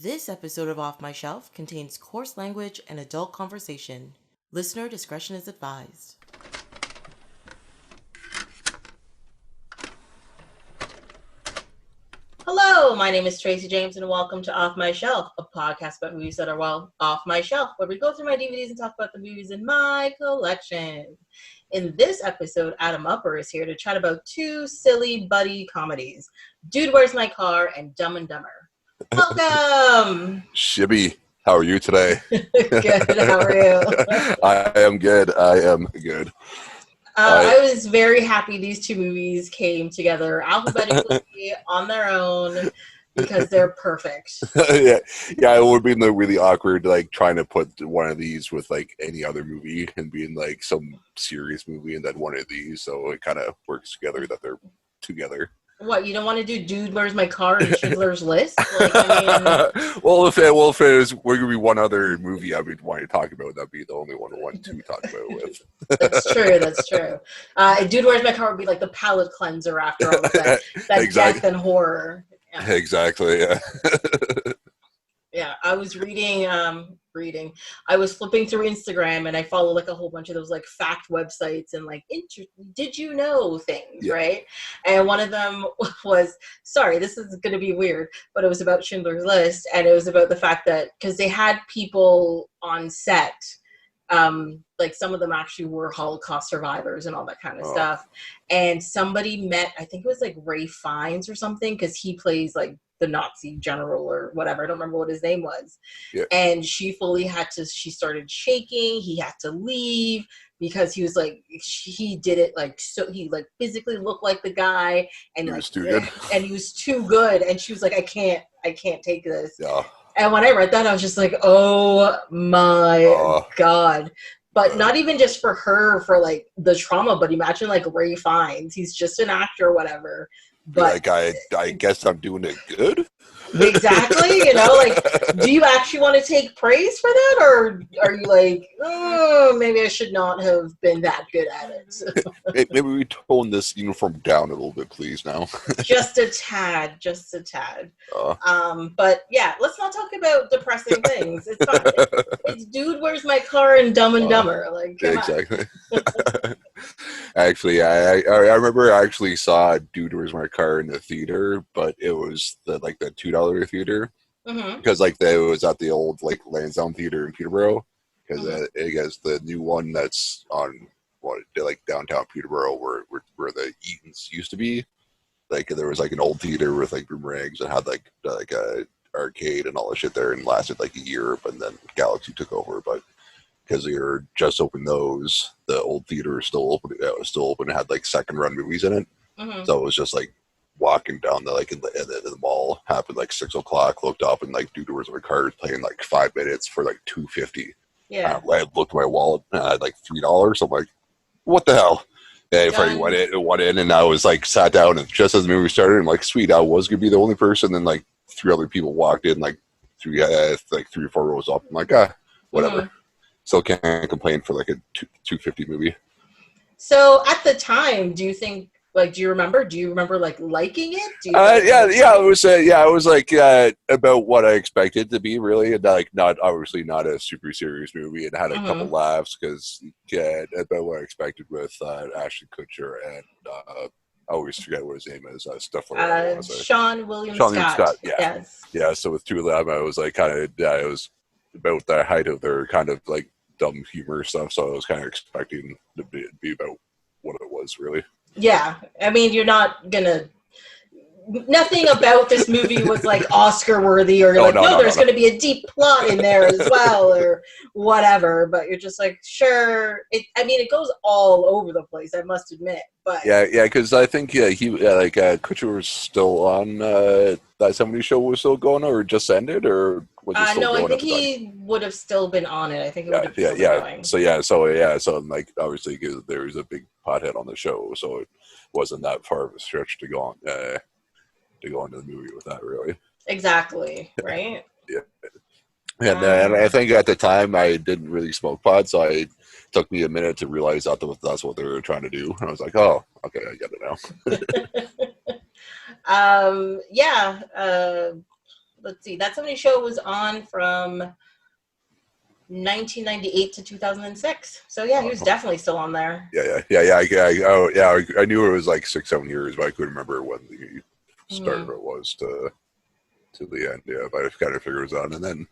This episode of Off My Shelf contains coarse language and adult conversation. Listener discretion is advised. Hello, my name is Tracy James and welcome to Off My Shelf, a podcast about movies that are, well, off my shelf, where we go through my DVDs and talk about the movies in my collection. In this episode, Adam Upper is here to chat about two silly buddy comedies, Dude, Where's My Car and Dumb and Dumber. Welcome! Shibby, how are you today? Good, how are you? I am good. I was very happy these two movies came together alphabetically on their own because they're perfect. yeah, it would have been really awkward, like trying to put one of these with like any other movie and being like some serious movie and then one of these, so it kind of works together that they're together. What, you don't want to do Dude, Where's My Car and Schindler's List? Like, I mean... well, if it was going to be one other movie I would want to talk about, that'd be the only one I want to talk about with. That's true. Dude, Where's My Car would be like the palate cleanser after all of that exactly. Death and horror. Yeah. Exactly, yeah. Yeah, I was I was flipping through Instagram and I follow like a whole bunch of those like fact websites and like did you know things, yeah. Right? And one of them was, sorry, this is going to be weird, but it was about Schindler's List, and it was about the fact that because they had people on set, like some of them actually were Holocaust survivors and all that kind of stuff, and somebody met, I think it was like Ray Fiennes or something, because he plays like the Nazi general or whatever. I don't remember what his name was. Yeah. And she started shaking. He had to leave because he was like, he did it like, so he like physically looked like the guy, and he was too good. And he was too good. And she was like, I can't take this. Yeah. And when I read that, I was just like, oh my God. But not even just for her, for like the trauma, but imagine like Ray Fiennes. He's just an actor or whatever. But like I guess I'm doing it good. Exactly, like, do you actually want to take praise for that, or are you like, oh, maybe I should not have been that good at it? Maybe we tone this uniform down a little bit, please. Now, just a tad. But yeah, let's not talk about depressing things. It's fine. It's Dude, Where's My Car and Dumb and Dumber. Like, yeah, exactly. Actually, I remember I actually saw Dude, Where's My Car in the theater, but it was the $2 theater, because like it was at the old like Lansdowne Theater in Peterborough, because I guess the new one that's on like downtown Peterborough where the Eatons used to be, like there was like an old theater with like boomerangs and had like a arcade and all the shit there, and lasted like a year, but then Galaxy took over. But because they were just opened those, the old theater was still open. It was still open. It had like second run movies in it, so it was just like walking down in the mall, happened like 6 o'clock, looked up, and like Dude, Where's My Car was playing like 5 minutes for like $2.50. Yeah. I looked at my wallet and I had like $3. I'm like, what the hell? And Freddie went in, and I was like sat down, and just as the movie started, I'm like, sweet, I was gonna be the only person. Then like 3 other people walked in, like 3 or 4 rows up. I'm like, whatever. Still can't complain for like a $2.50 movie. So at the time, do you remember like liking it? It was like about what I expected to be, really, and like not a super serious movie, and had a couple laughs because about what I expected with Ashton Kutcher and I always forget what his name is. Seann William Scott. Yeah. Yes. Yeah. So with two of them, I was like it was about the height of their kind of like dumb humor stuff. So I was kind of expecting to be about what it was, really. Yeah, I mean, you're not gonna. Nothing about this movie was like Oscar worthy, or there's going to be a deep plot in there as well, or whatever. But you're just like, sure. It goes all over the place, I must admit. But yeah, because I think Kutcher was still on that 70s show was still going, or just ended, or was it still no, going? I think he would have still been on it. I think it would have still been going. So like obviously there was a big pothead on the show, so it wasn't that far of a stretch to go on. To go into the movie with that, really. Exactly, right? Yeah. And I think at the time I didn't really smoke pot, so it took me a minute to realize that's what they were trying to do. And I was like, oh, okay, I get it now. let's see. That 70 Show was on from 1998 to 2006. So yeah, he was definitely still on there. I knew it was like 6-7 years, but I couldn't remember when the start of it was to the end. Yeah, but I kind of figured it was on. And then,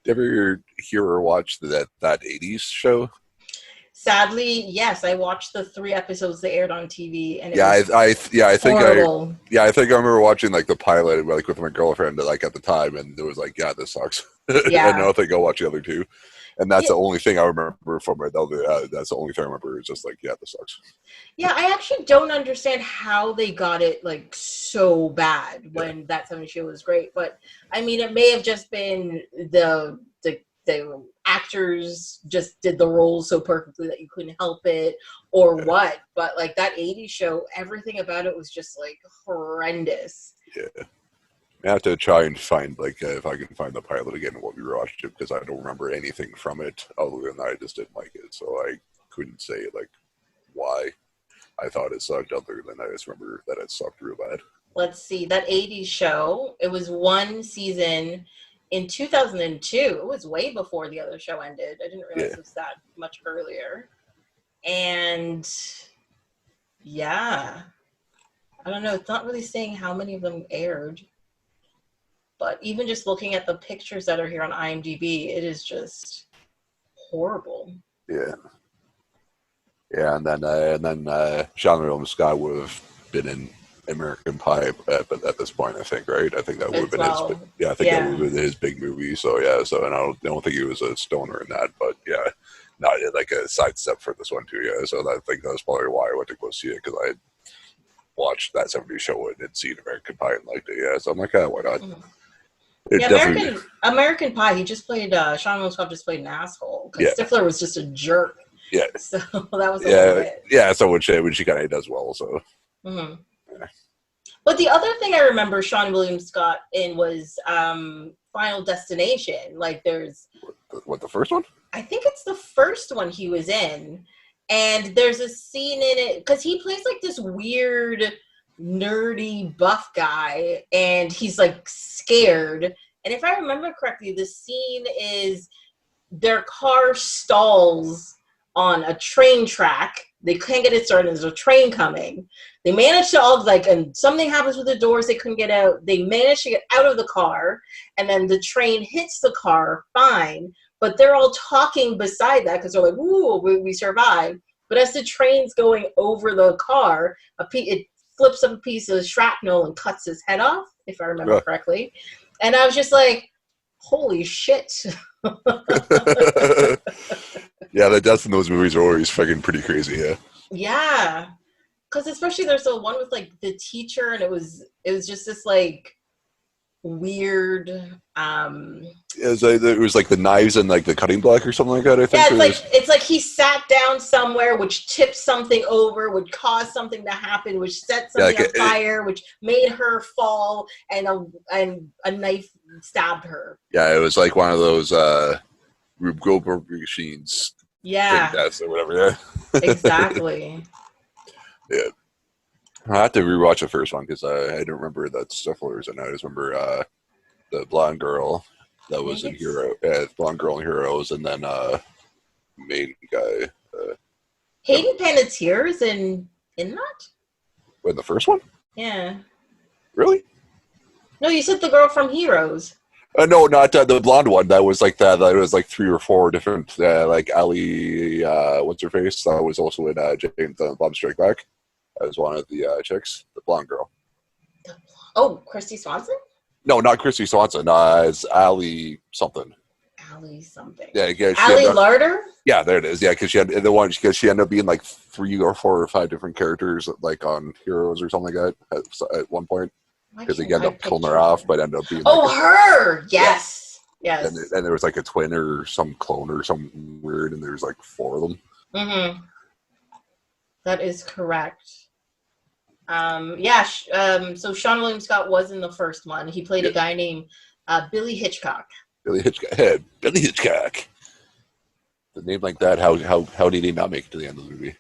did you ever hear or watch that 80s show? Sadly, yes, I watched the 3 episodes that aired on TV, and I think horrible. I remember watching like the pilot like with my girlfriend like at the time, and it was like, yeah, this sucks. Yeah. And I don't think I'll watch the other 2. And that's the only thing I remember from it. That's the only thing I remember. It's just like, yeah, this sucks. Yeah, I actually don't understand how they got it like so bad when that 70 Show was great. But I mean, it may have just been the actors just did the roles so perfectly that you couldn't help it, or what. But like that 80s show, everything about it was just like horrendous. Yeah. I have to try and find like if I can find the pilot again and what we watched it, because I don't remember anything from it other than I just didn't like it, so I couldn't say like why I thought it sucked, other than I just remember that it sucked real bad. Let's see, that 80s show, it was 1 season in 2002. It was way before the other show ended. I didn't realize it was that much earlier. And yeah, I don't know, it's not really saying how many of them aired. But even just looking at the pictures that are here on IMDb, it is just horrible. Yeah. Yeah, and then Seann Scott would have been in American Pie at this point, I think, right? I think that would have been his. Yeah, I think that would have been his big movie. So yeah, and I don't think he was a stoner in that, but yeah, not like a sidestep for this one too. Yeah, so I think that's probably why I went to go see it, because I had watched that 70s show and had seen American Pie and liked it. Yeah, so I'm like, why not? Mm-hmm. Yeah, American Pie. He just played. Seann Scott just played an asshole because Stifler was just a jerk. Yeah. So that was a little bit. Yeah. So which she kind of does well. So. Mm-hmm. Yeah. But the other thing I remember Seann William Scott in was Final Destination. Like, there's what, the first one? I think it's the first one he was in, and there's a scene in it because he plays like this weird, nerdy buff guy, and he's like scared. And if I remember correctly, the scene is their car stalls on a train track. They can't get it started. There's a train coming. They manage to and something happens with the doors. They couldn't get out. They manage to get out of the car, and then the train hits the car. Fine, but they're all talking beside that because they're like, "Ooh, we survived." But as the train's going over the car, it flips up a piece of shrapnel and cuts his head off, if I remember correctly. And I was just like, holy shit. Yeah, the deaths in those movies are always fucking pretty crazy, yeah. Yeah. Because especially there's the one with like the teacher, and it was just this like weird it was like the knives and like the cutting block or something like that, I think. Yeah, it's like he sat down somewhere, which tipped something over, would cause something to happen, which set something on fire, which made her fall, and a knife stabbed her. Yeah, it was like one of those Rube Goldberg machines. Yeah. Deaths or whatever, yeah. Exactly. Yeah. I have to rewatch the first one because I don't remember that Stifler's, and I just remember the blonde girl that was in Hero. Blonde girl in Heroes, and then main guy. Hayden Panettiere is in that? In the first one? Yeah. Really? No, you said the girl from Heroes. No, not the blonde one. That was like that. That was like 3 or 4 different, like Ali, what's her face? That was also in James Bomb Strike Back. As one of the chicks, the blonde girl. Oh, Kristy Swanson? No, not Kristy Swanson. It's Ali something. Ali something. Yeah, Ali Larder? Yeah, there it is. Yeah, because she ended up being like 3 or 4 or 5 different characters, like on Heroes or something like that at one point. Because they ended up pulling her off, but ended up being. Oh, her! Yes. Yeah. Yes. And there was like a twin or some clone or something weird, and there's like 4 of them. Mm-hmm. That is correct. So Seann William Scott was in the first one. He played a guy named Billy Hitchcock. Billy Hitchcock. Billy Hitchcock. The name like that, how did he not make it to the end of the movie?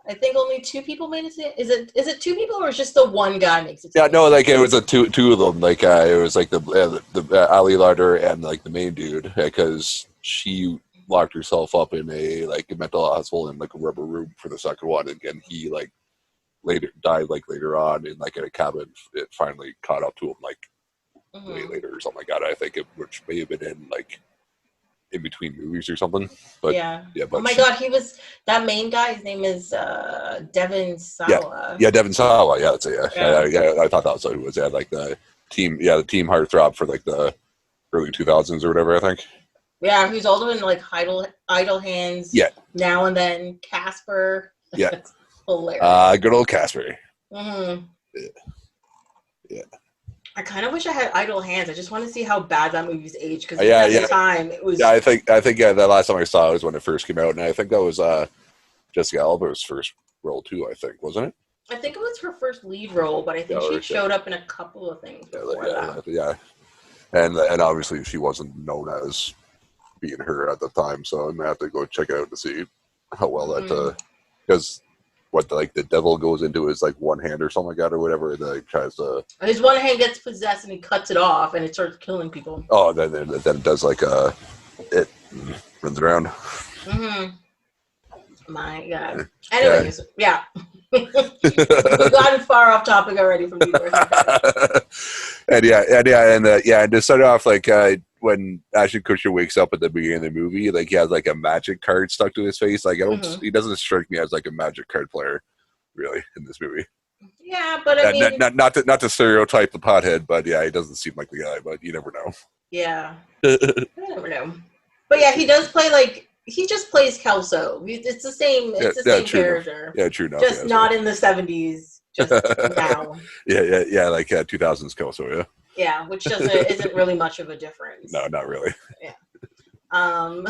I think only 2 people made it. Is it 2 people, or is just the one guy makes it? Yeah, no, like it was two of them. Like it was like the Ali Larder and like the main dude, because she locked herself up in a mental hospital in like a rubber room for the second one, and he like died later on in like in a cabin. It finally caught up to him way later or something like that. I think which may have been in like in between movies or something. But yeah. But oh my God, he was that main guy. His name is Devin Sawa. Yeah, Devin Sawa. Yeah, that's it. Yeah. I thought that was who it was. Yeah, like the team heartthrob for like the early 2000s or whatever. I think. Yeah, who's also in like Idle Hands. Yeah. Now and Then, Casper. Yeah. That's hilarious. Good old Casper. Mm-hmm. Yeah. I kind of wish I had Idle Hands. I just want to see how bad that movie's aged, because at the time it was. Yeah, I think the last time I saw it was when it first came out, and I think that was Jessica Alba's first role too. I think, wasn't it? I think it was her first lead role, but I think she showed up in a couple of things before that. Yeah, and obviously she wasn't known as being her at the time, so I'm gonna have to go check it out to see how well that because. What the devil goes into his like one hand or something like that or whatever, and like tries to. His one hand gets possessed and he cuts it off and it starts killing people. Oh, then it does like it runs around. My God. Anyways, yeah. We've gotten far off topic already from viewers. And to start off, like when Ashton Kutcher wakes up at the beginning of the movie, like he has like a magic card stuck to his face. Like he doesn't strike me as like a magic card player, really, in this movie. Yeah, but I mean, not to stereotype the pothead, but yeah, he doesn't seem like the guy. But you never know. Yeah, you never know. But yeah, he does play like. He just plays Kelso. It's the same. It's the same character. Yeah, true enough. Just not in the 70s. Just now. Yeah, like 2000s Kelso. Yeah. Yeah, which isn't really much of a difference. No, not really. Yeah. And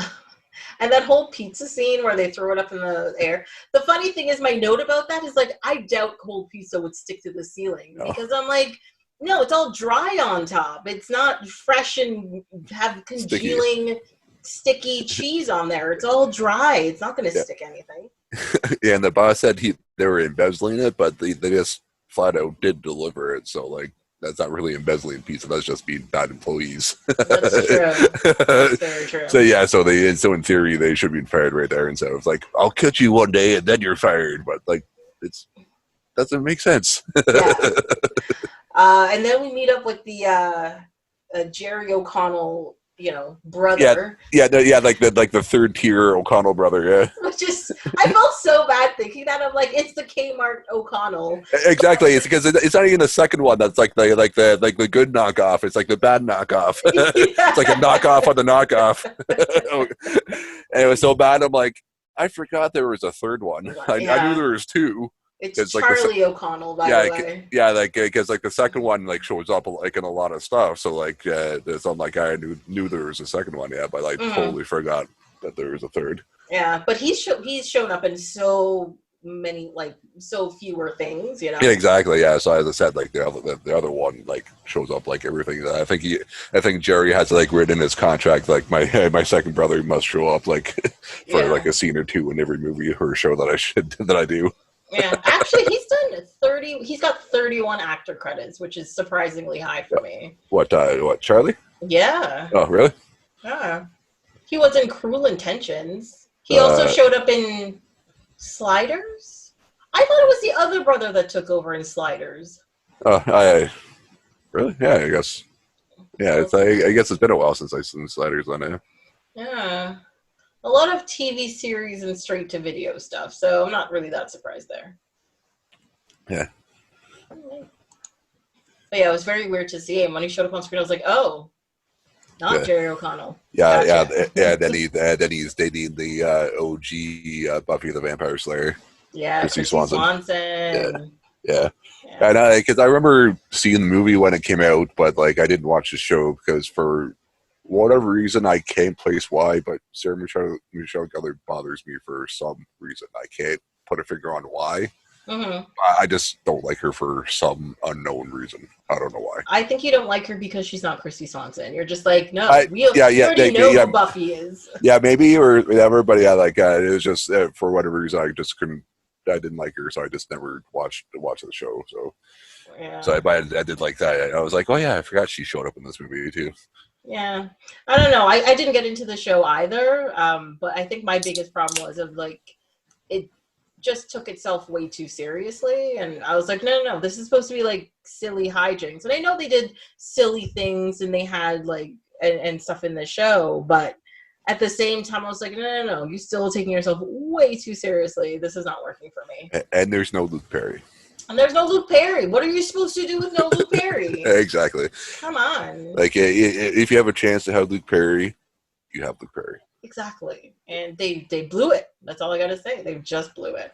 that whole pizza scene where they throw it up in the air. The funny thing is, my note about that is like, I doubt cold pizza would stick to the ceiling because I'm like, no, it's all dry on top. It's not fresh and have congealing. Sticky cheese on there. It's all dry. It's not going to stick anything. Yeah, and the boss said they were embezzling it, but they just flat out did deliver it. So like that's not really embezzling pizza. That's just being bad employees. That's true. That's very true. So in theory they should be fired right there instead of like I'll catch you one day and then you're fired. But like it's doesn't make sense. Yeah. And then we meet up with the Jerry O'Connell. Brother. Like the third tier O'Connell brother, yeah. Which is, I felt so bad thinking that. I'm like, it's the Kmart O'Connell. Exactly, it's because it's not even the second one that's like the good knockoff. It's like the bad knockoff. Yeah. It's like a knockoff on the knockoff. And it was so bad. I'm like, I forgot there was a third one. I knew there was 2. It's Charlie O'Connell, by the way. Yeah, like because like the second one like shows up like in a lot of stuff. So like there's some like I knew there was a second one, but I totally forgot that there was a third. Yeah, but he's shown up in so many so fewer things, Yeah, exactly. Yeah. So as I said, like the other one like shows up like everything. I think Jerry has like written in his contract like my second brother must show up like for like a scene or 2 in every movie or show that I do. Yeah, actually, he's got 31 actor credits, which is surprisingly high for me. What, Charlie? Yeah. Oh, really? Yeah. He was in Cruel Intentions. He also showed up in Sliders? I thought it was the other brother that took over in Sliders. Oh, really? Yeah, I guess. Yeah, I guess it's been a while since I've seen Sliders on it. Yeah. A lot of TV series and straight-to-video stuff, so I'm not really that surprised there. Yeah. But yeah, it was very weird to see him. When he showed up on screen, I was like, oh, not Jerry O'Connell. Yeah, gotcha. Then he's dating the OG Buffy the Vampire Slayer. Yeah, Kristy Swanson. Yeah. And because I remember seeing the movie when it came out, but like I didn't watch the show because for whatever reason, I can't place why, but Sarah Michelle Gellar bothers me for some reason. I can't put a finger on why. Mm-hmm. I just don't like her for some unknown reason. I don't know why. I think you don't like her because she's not Kristy Swanson. You're just like, no, we already know who Buffy is. Yeah, maybe or whatever, but yeah, like it was just for whatever reason, I just couldn't I didn't like her, so I just never watched the show. So Yeah. so I did like that. I was like, oh yeah, I forgot she showed up in this movie too. Yeah, I don't know. I didn't get into the show either, but I think my biggest problem was of like it just took itself way too seriously, and I was like, no, this is supposed to be like silly hijinks, and I know they did silly things and they had like and stuff in the show, but at the same time, I was like, no, you're still taking yourself way too seriously. This is not working for me. And there's no Luke Perry. And there's no Luke Perry. What are you supposed to do with no Luke Perry? Exactly. Come on. Like, if you have a chance to have Luke Perry, you have Luke Perry. Exactly. And they blew it. That's all I got to say. They just blew it.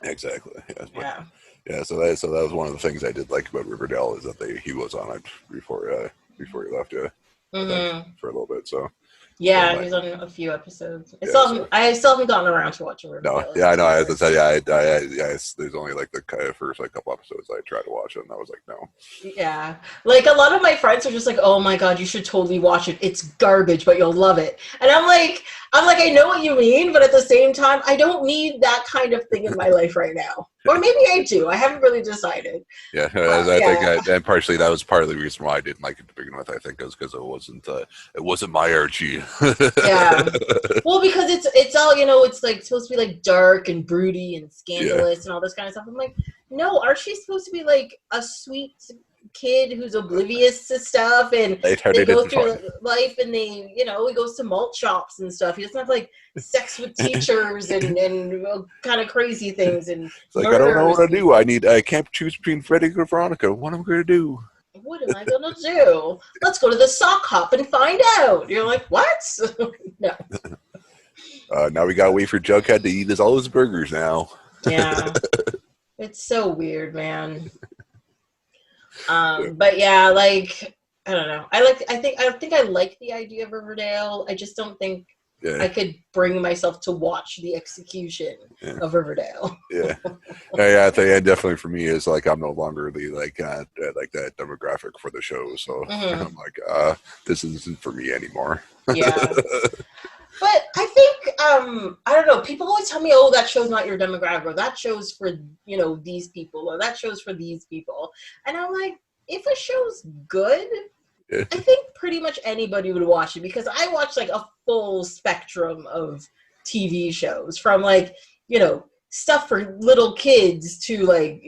Exactly. Yes, yeah. Yeah. So that was one of the things I did like about Riverdale is that he was on it before he left. For a little bit. So. Yeah, he was on a few episodes. I still haven't gotten around to watching Riverdale. No, yeah, I know. I have to tell you, there's only like the first like couple episodes I tried to watch it, and I was like, no. Yeah, like a lot of my friends are just like, "Oh my god, you should totally watch it. It's garbage, but you'll love it." And I'm like, I know what you mean, but at the same time, I don't need that kind of thing in my life right now. Or maybe I do. I haven't really decided. Yeah, I think, and partially that was part of the reason why I didn't like it to begin with. I think is because it wasn't my Archie. Yeah, well, because it's all it's like supposed to be like dark and broody and scandalous and all this kind of stuff. I'm like, no, Archie's supposed to be like a sweet kid who's oblivious to stuff, and they go through life, and he goes to malt shops and stuff. He doesn't have like sex with teachers and kind of crazy things. And it's like, I don't know what to do. I can't choose between Freddie and Veronica. What am I going to do? What am I going to do? Let's go to the sock hop and find out. You're like, what? No. Now we got to wait for Jughead to eat all his burgers now. Yeah. It's so weird, man. But yeah, like, I don't know. I think I like the idea of Riverdale. I just don't think I could bring myself to watch the execution of Riverdale. Yeah, I think definitely for me is like I'm no longer the like that demographic for the show, so I'm like this isn't for me anymore. Yeah, but I think I don't know. People always tell me, "Oh, that show's not your demographic, or that show's for these people, or that show's for these people," and I'm like, if a show's good. I think pretty much anybody would watch it because I watch like a full spectrum of TV shows from like, stuff for little kids to like,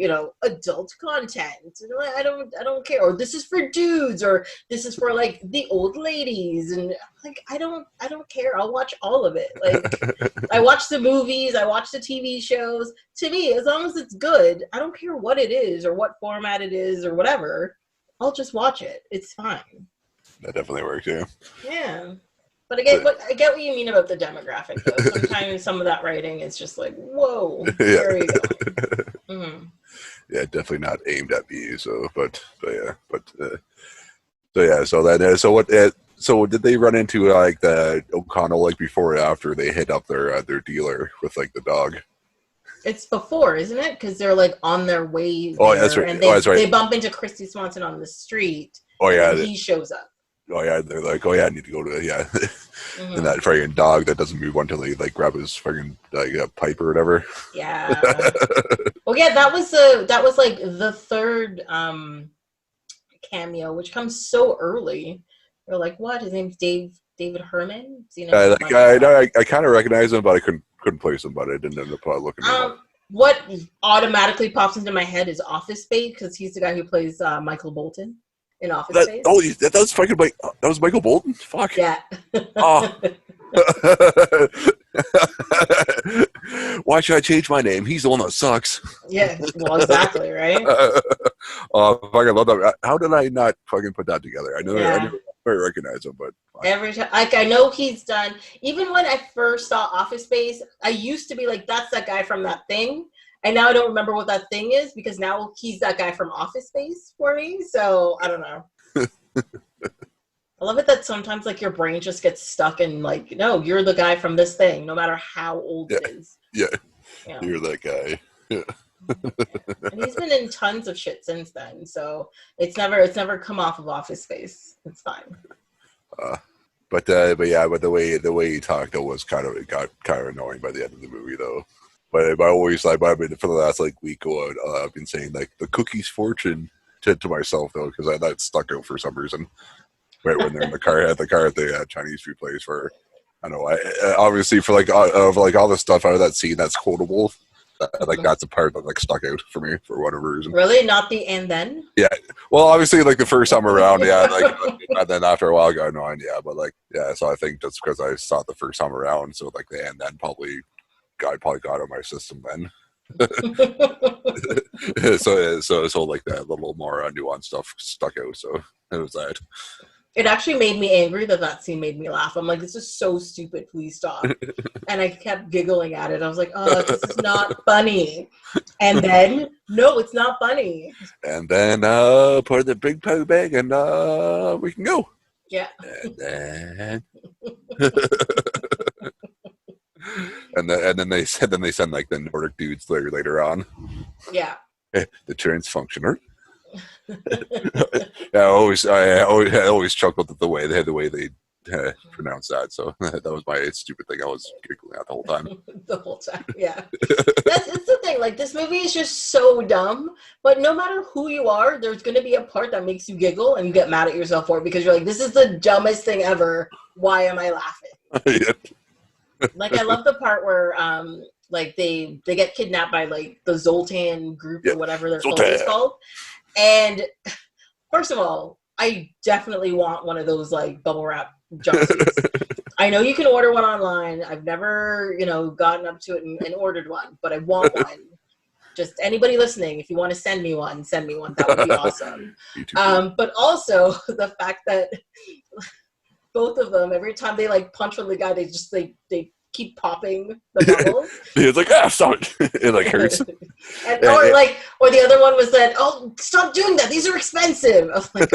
adult content. I don't care. Or this is for dudes, or this is for like the old ladies. And like, I don't care. I'll watch all of it. Like I watch the movies, I watch the TV shows. To me, as long as it's good, I don't care what it is or what format it is or whatever. I'll just watch it. It's fine. That definitely works, yeah. Yeah. But I get what you mean about the demographic, though. Sometimes some of that writing is just like, whoa, where are you going? Mm-hmm. Yeah, definitely not aimed at me. So So did they run into like the O'Connell like before or after they hit up their dealer with like the dog? It's before, isn't it? Because they're like on their way. Oh, that's right. And that's right. They bump into Kristy Swanson on the street. Oh yeah. And he shows up. Oh yeah, they're like, oh yeah, I need to go to mm-hmm. And that fucking dog that doesn't move until they like grab his fucking like pipe or whatever. Yeah. Well, yeah, that was like the third cameo, which comes so early. You're like, what? His name's David Herman. I kind of recognize him, but I couldn't place him, but I didn't end up looking him up. What automatically pops into my head is Office Space because he's the guy who plays Michael Bolton in Office Space. Oh, that was fucking that was Michael Bolton. Fuck. Yeah. Oh. Why should I change my name? He's the one that sucks. Yeah. Well, exactly, right? Fucking love that. How did I not fucking put that together? I never recognize him, but every time, like I know he's done. Even when I first saw Office Space, I used to be like, "That's that guy from that thing," and now I don't remember what that thing is because now he's that guy from Office Space for me. So I don't know. I love it that sometimes like your brain just gets stuck in like, no, you're the guy from this thing, no matter how old it is. Yeah, you're that guy. Yeah. And he's been in tons of shit since then, so it's never come off of Office Space. It's fine. But the way he talked, it got kind of annoying by the end of the movie, though. But I always, like, I've been for the last like week, I've been saying like the cookie's fortune to myself though, because that stuck out for some reason. Right when they're in the car at the Chinese food place, where I don't know, obviously for like of like all the stuff out of that scene that's quotable. Like that's the part that like stuck out for me for whatever reason. Really, not the and then? Yeah, well, obviously, like the first time around, yeah, like, and then after a while, I got annoyed, yeah, but like, yeah. So I think that's because I saw it the first time around, so like the and then I probably got on my system then. so like that little more nuanced stuff stuck out. So it was that. It actually made me angry that scene made me laugh. I'm like, this is so stupid. Please stop. And I kept giggling at it. I was like, oh, this is not funny. And then, no, it's not funny. And then put in the big pug bag and we can go. Yeah. And then and then they send like the Nordic dudes later on. Yeah. The trans functioner. I always chuckled at the way they pronounce that. So that was my stupid thing. I was giggling at the whole time. The whole time, yeah. It's the thing. Like, this movie is just so dumb. But no matter who you are, there's going to be a part that makes you giggle and you get mad at yourself for it because you're like, this is the dumbest thing ever. Why am I laughing? Yeah. Like, I love the part where like they get kidnapped by like the Zoltan group or whatever their cult is called. And first of all, I definitely want one of those like bubble wrap jumpsuits. I know you can order one online. I've never, gotten up to it and ordered one, but I want one. Just anybody listening, if you want to send me one. That would be awesome. But also the fact that both of them, every time they like punch on the guy, they keep popping the bubbles. It's like, stop it. It like hurts. Or the other one was that, stop doing that. These are expensive. I was like,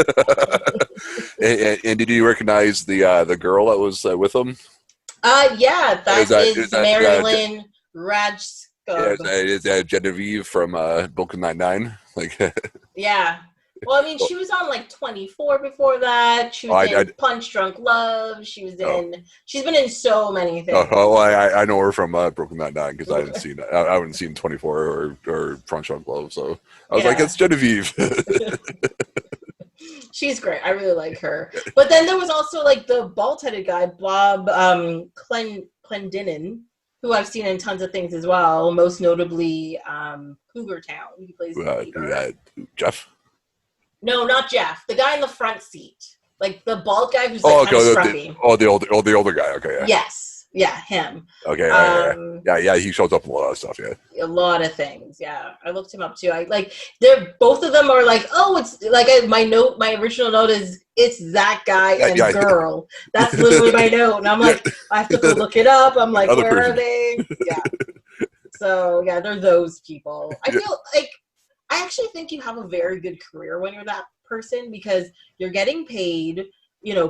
and did you recognize the girl that was with him? Yeah, that is Marilyn Rajskub. Yeah, is that Genevieve from Brooklyn Nine-Nine? Like, yeah. Well, I mean, she was on like 24 before that. She was in Punch Drunk Love. She was in. She's been in so many things. I know her from Brooklyn Nine-Nine because I haven't seen 24 or Punch Drunk Love. So I was like, it's Genevieve. She's great. I really like her. But then there was also like the bald-headed guy, Bob Clendenin, who I've seen in tons of things as well. Most notably, Cougar Town. He plays Jeff. No, not Jeff. The guy in the front seat, like the bald guy who's like kind of scruffy. The older guy. Okay, yeah. Yes, yeah, him. Okay, yeah. He shows up in a lot of stuff. Yeah, a lot of things. Yeah, I looked him up too. They're both of them are like, it's like my original note is it's that guy and girl. That's literally my note, and I'm like, I have to go look it up. I'm like, where are they? Yeah. So yeah, they're those people. I feel like. I actually think you have a very good career when you're that person because you're getting paid,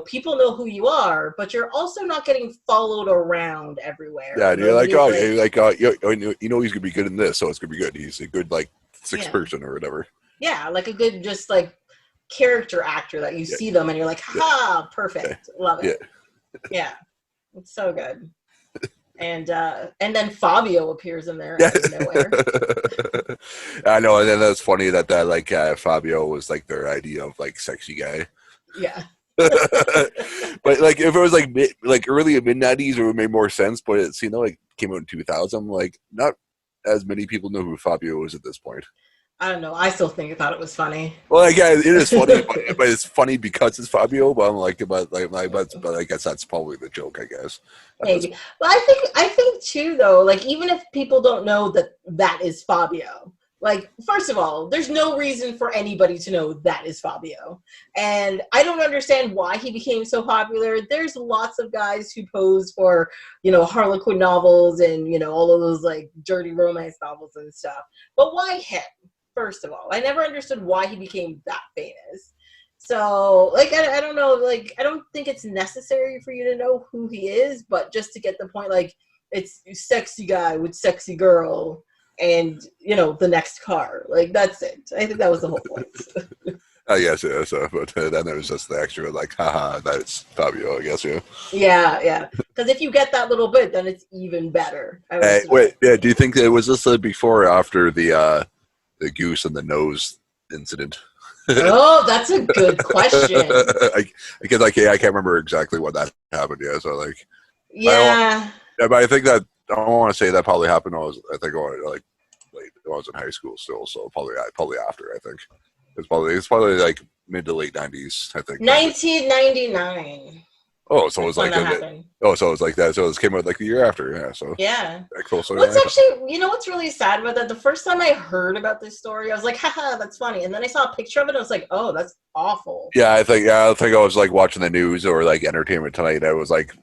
people know who you are, but you're also not getting followed around everywhere. Yeah, and you're like, he's going to be good in this, so it's going to be good. He's a good, like, sixth person or whatever. Yeah, like a good, just, like, character actor that you see them and you're like, perfect. Love it. Yeah. It's so good. And then Fabio appears in there out of nowhere. I know, and then that's funny that Fabio was like their idea of like sexy guy. Yeah. But like if it was like early mid-90s, it would make more sense. But it's like came out in 2000. Like not as many people know who Fabio is at this point. I don't know. I still thought it was funny. Well, like, yeah, it is funny, but it's funny because it's Fabio. But I'm like, but I guess that's probably the joke. I guess maybe. But I think too, though. Like, even if people don't know that is Fabio, like, first of all, there's no reason for anybody to know that is Fabio, and I don't understand why he became so popular. There's lots of guys who pose for Harlequin novels and all of those like dirty romance novels and stuff. But why him? First of all, I never understood why he became that famous. So, like, I don't know, like, I don't think it's necessary for you to know who he is, but just to get the point, like, it's sexy guy with sexy girl and, the next car. Like, that's it. I think that was the whole point. I guess, yeah. So, but then there was just the extra, like, haha, that's Fabio, I guess, yeah. Yeah. Because if you get that little bit, then it's even better. Wait, yeah. Do you think that was this before or after the goose and the nose incident? Oh, that's a good question. Because I can't remember exactly what that happened. Yeah, so like, yeah, but I think that I don't want to say that probably happened. I think like late. I was in high school still, so probably after. I think it's probably like mid to late 90s. I think 1999. Oh, so it That's was when like that happened. Oh, so it was like that. So it came out like the year after. Yeah. So yeah. Cool. So what's actually, what's really sad about that? The first time I heard about this story, I was like, haha, that's funny. And then I saw a picture of it. And I was like, oh, that's awful. Yeah, I think I was like watching the news or like Entertainment Tonight. I was like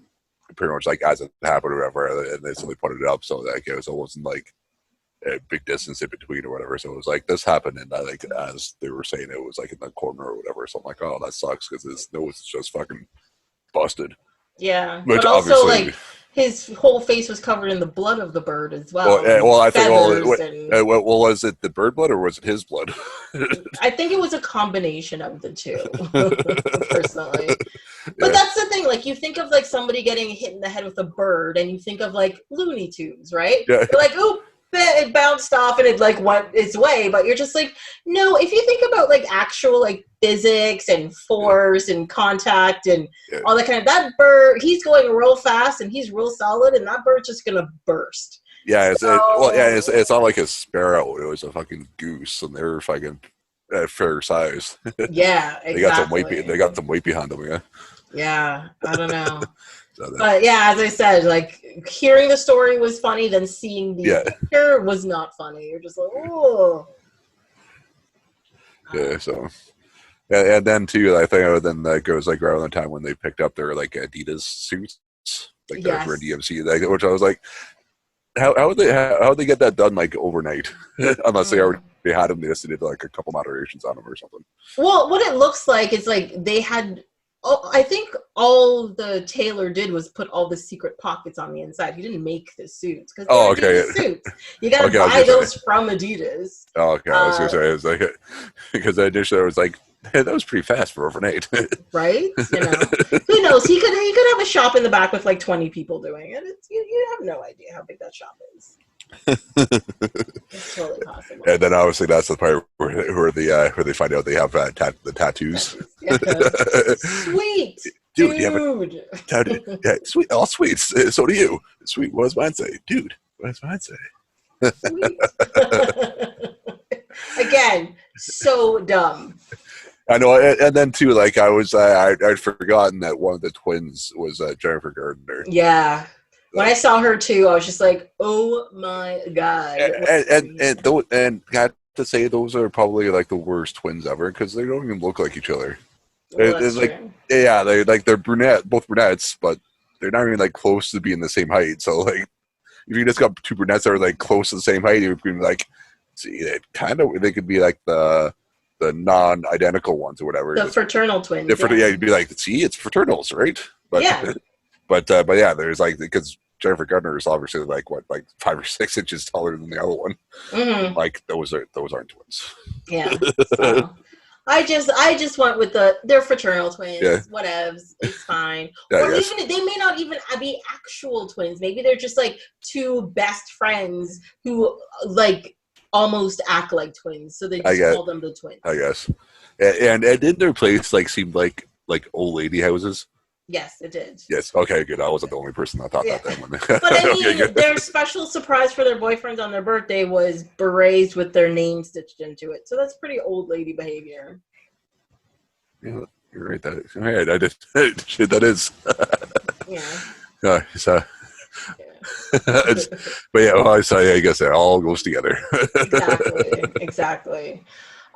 pretty much like as it happened or whatever, and they suddenly put it up. So like it wasn't like a big distance in between or whatever. So it was like this happened, and like as they were saying, it was like in the corner or whatever. So I'm like, oh, that sucks because his nose is just fucking busted. Yeah, which but also like his whole face was covered in the blood of the bird as well. Well, I think was it the bird blood or was it his blood? I think it was a combination of the two, personally. But that's the thing. Like you think of like somebody getting hit in the head with a bird, and you think of like Looney Tunes, right? Yeah. You're like, oh, it bounced off and it like went its way, but you're just like, no. If you think about like actual like physics and force and contact and all that kind of, that bird, he's going real fast and he's real solid, and that bird's just gonna burst. Yeah, it's not like a sparrow. It was a fucking goose, and they were fucking fair size. Yeah, exactly. They got some weight behind them. Yeah. Yeah, I don't know. But yeah, as I said, like hearing the story was funny, then seeing the picture was not funny. You're just like, oh. Yeah, so and then too, I think then that goes like around the time when they picked up their like Adidas suits, like for DMC, like, which I was like, how would they get that done like overnight? Unless they already had them, they just did like a couple moderations on them or something. Well, what it looks like is like they had. Oh, I think all the tailor did was put all the secret pockets on the inside. He didn't make the suits because Adidas suits. You gotta buy those from Adidas. Oh, okay. I was gonna say, it was like, because initially I was like, hey, that was pretty fast for overnight. Right? Who knows? He could have a shop in the back with like 20 people doing it. You have no idea how big that shop is. It's totally possible. And then obviously that's the part where they find out they have the tattoos. Sweet, dude. You have a tattoo? Yeah, sweet. All sweet. So do you. Sweet. What does mine say, dude? What does mine say? Sweet. Again, so dumb. I know, and then too, like I'd forgotten that one of the twins was Jennifer Garner. Yeah. When I saw her too, I was just like, "Oh my god!" And got to say, those are probably like the worst twins ever because they don't even look like each other. Well, it's like, yeah, they're both brunettes, but they're not even like close to being the same height. So like, if you just got two brunettes that are like close to the same height, you would be like, see, they could be like the non-identical ones or whatever. The fraternal twins. Yeah, you'd be like, see, it's fraternals, right? But, yeah. But yeah, there's like, because Jennifer Garner is obviously like 5 or 6 inches taller than the other one. Mm-hmm. Like those aren't twins. Yeah. So, I just went with they're fraternal twins. Yeah. Whatevs, it's fine. Yeah, or even they may not even be actual twins. Maybe they're just like two best friends who like almost act like twins. So they just call them the twins. I guess. And didn't their place like seem like old lady houses? Yes, it did. Yes. Okay, good. I wasn't the only person that thought that. But I mean, their special surprise for their boyfriends on their birthday was berets with their name stitched into it. So that's pretty old lady behavior. Yeah, you're right. I did. Shit, that is. Yeah. So. Yeah. But yeah, well, I guess it all goes together. Exactly.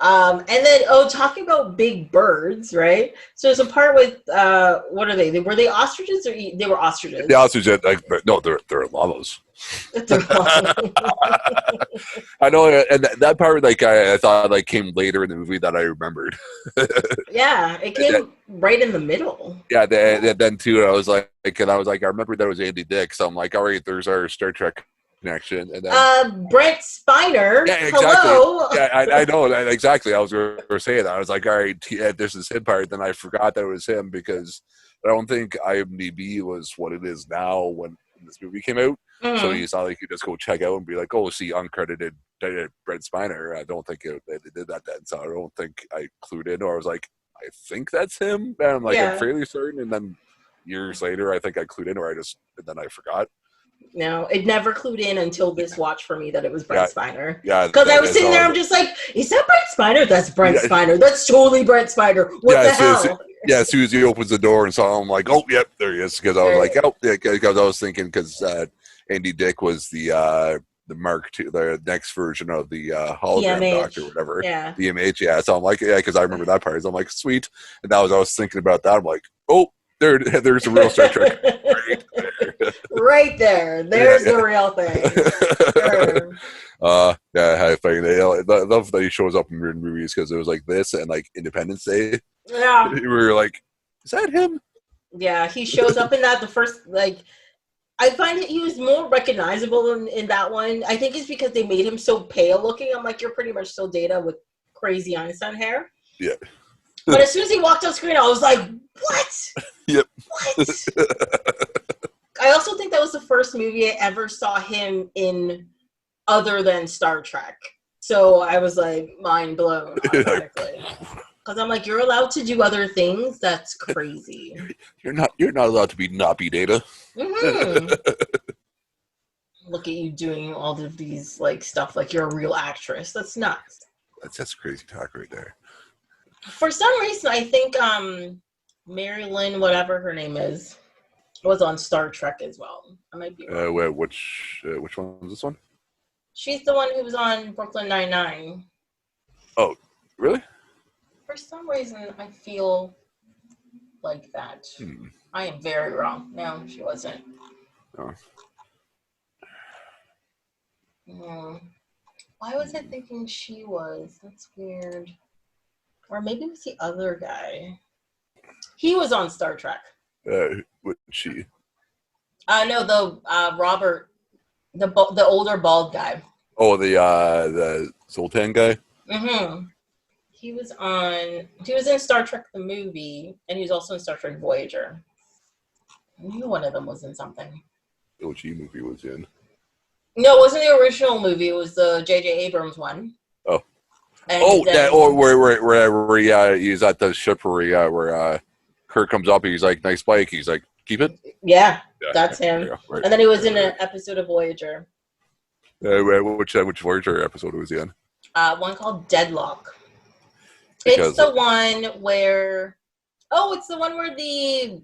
And then, talking about big birds, right? So there's a part with, what are they? Were they ostriches or they were ostriches? The ostriches, no, they're llamas. I know, and that part, like, I thought, like, came later in the movie that I remembered. Yeah, it came right in the middle. Yeah, then too, I was like, I remember that was Andy Dick, so I'm like, all right, there's our Star Trek connection, and then Brent Spiner. yeah, exactly. Hello. Yeah, I know exactly. I was going to say that. I was like, all right, this is him part. Then I forgot that it was him because I don't think IMDb was what it is now when this movie came out. Mm-hmm. So it's not like you just go check out and be like, oh, see, uncredited Brent Spiner. I don't think they did that then. So I don't think I clued in, or I was like, I think that's him. And I'm like, I'm fairly certain. And then years later, I think I clued in, and then I forgot. No, it never clued in until this watch for me that it was Brent Spiner. Yeah, because I was sitting there, I'm just like, is that Brent Spiner? That's Brent Spiner. That's totally Brent Spiner. What the hell? As soon as he opens the door and saw him, I'm like, oh, yep, there he is. Because I was like, oh, yeah, because I was thinking because Andy Dick was the Mark II, the next version of the hologram EMH. doctor or whatever. Yeah. The EMH, yeah. So I'm like, yeah, because I remember that part. So I'm like, sweet. And I was thinking about that. I'm like, oh, there's a real Star Trek. Right there. There's the real thing. Sure. Yeah, I love that he shows up in weird movies because it was like this and like Independence Day. Yeah. We were like, is that him? Yeah, he shows up in that the first, like, I find that he was more recognizable in that one. I think it's because they made him so pale looking. I'm like, you're pretty much still Data with crazy Einstein hair. Yeah. But as soon as he walked on screen, I was like, what? Yep. What? I also think that was the first movie I ever saw him in other than Star Trek. So I was like, mind blown automatically. Because I'm like, you're allowed to do other things? That's crazy. You're not allowed to not be Data. Mm-hmm. Look at you doing all of these like stuff like you're a real actress. That's nuts. That's crazy talk right there. For some reason, I think Mary Lynn, whatever her name is, was on Star Trek as well. I might be wrong. Wait, which one was this one? She's the one who was on Brooklyn Nine-Nine. Oh, really? For some reason, I feel like that. I am very wrong. No, she wasn't. Oh. Why was I thinking she was? That's weird. Or maybe it was the other guy. He was on Star Trek. What she? No, the Robert, the older bald guy. Oh, the Zoltan guy. Mm-hmm. He was in Star Trek the movie, and he was also in Star Trek Voyager. I knew one of them was in something. Which movie was in? No, it wasn't the original movie. It was the J.J. Abrams one. Oh. And that, or where he's at the ship where Kirk comes up and he's like, nice bike. He's like, keep it? Yeah, that's him. Yeah, right. And then he was in an episode of Voyager. Which Voyager episode was he in? One called Deadlock. It's the one where... Oh, it's the one where the...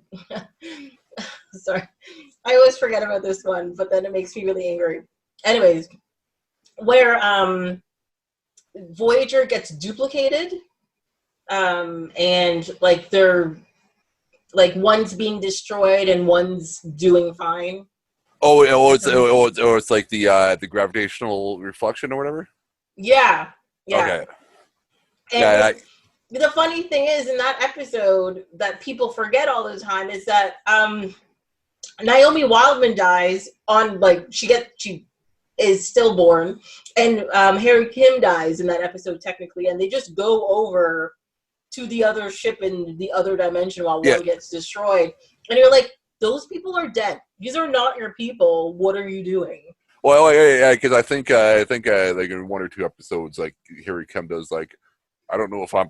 Sorry. I always forget about this one, but then it makes me really angry. Anyways, where Voyager gets duplicated, and like they're like one's being destroyed and one's doing fine. It's like the gravitational reflection or whatever. Yeah. Okay. And the funny thing is, in that episode that people forget all the time is that Naomi Wildman dies on like she is stillborn, and Harry Kim dies in that episode technically, and they just go over to the other ship in the other dimension while one gets destroyed, and you're like, those people are dead. These are not your people. What are you doing? Well, yeah, because I think like in one or two episodes, like Harry Kim does like, I don't know if I'm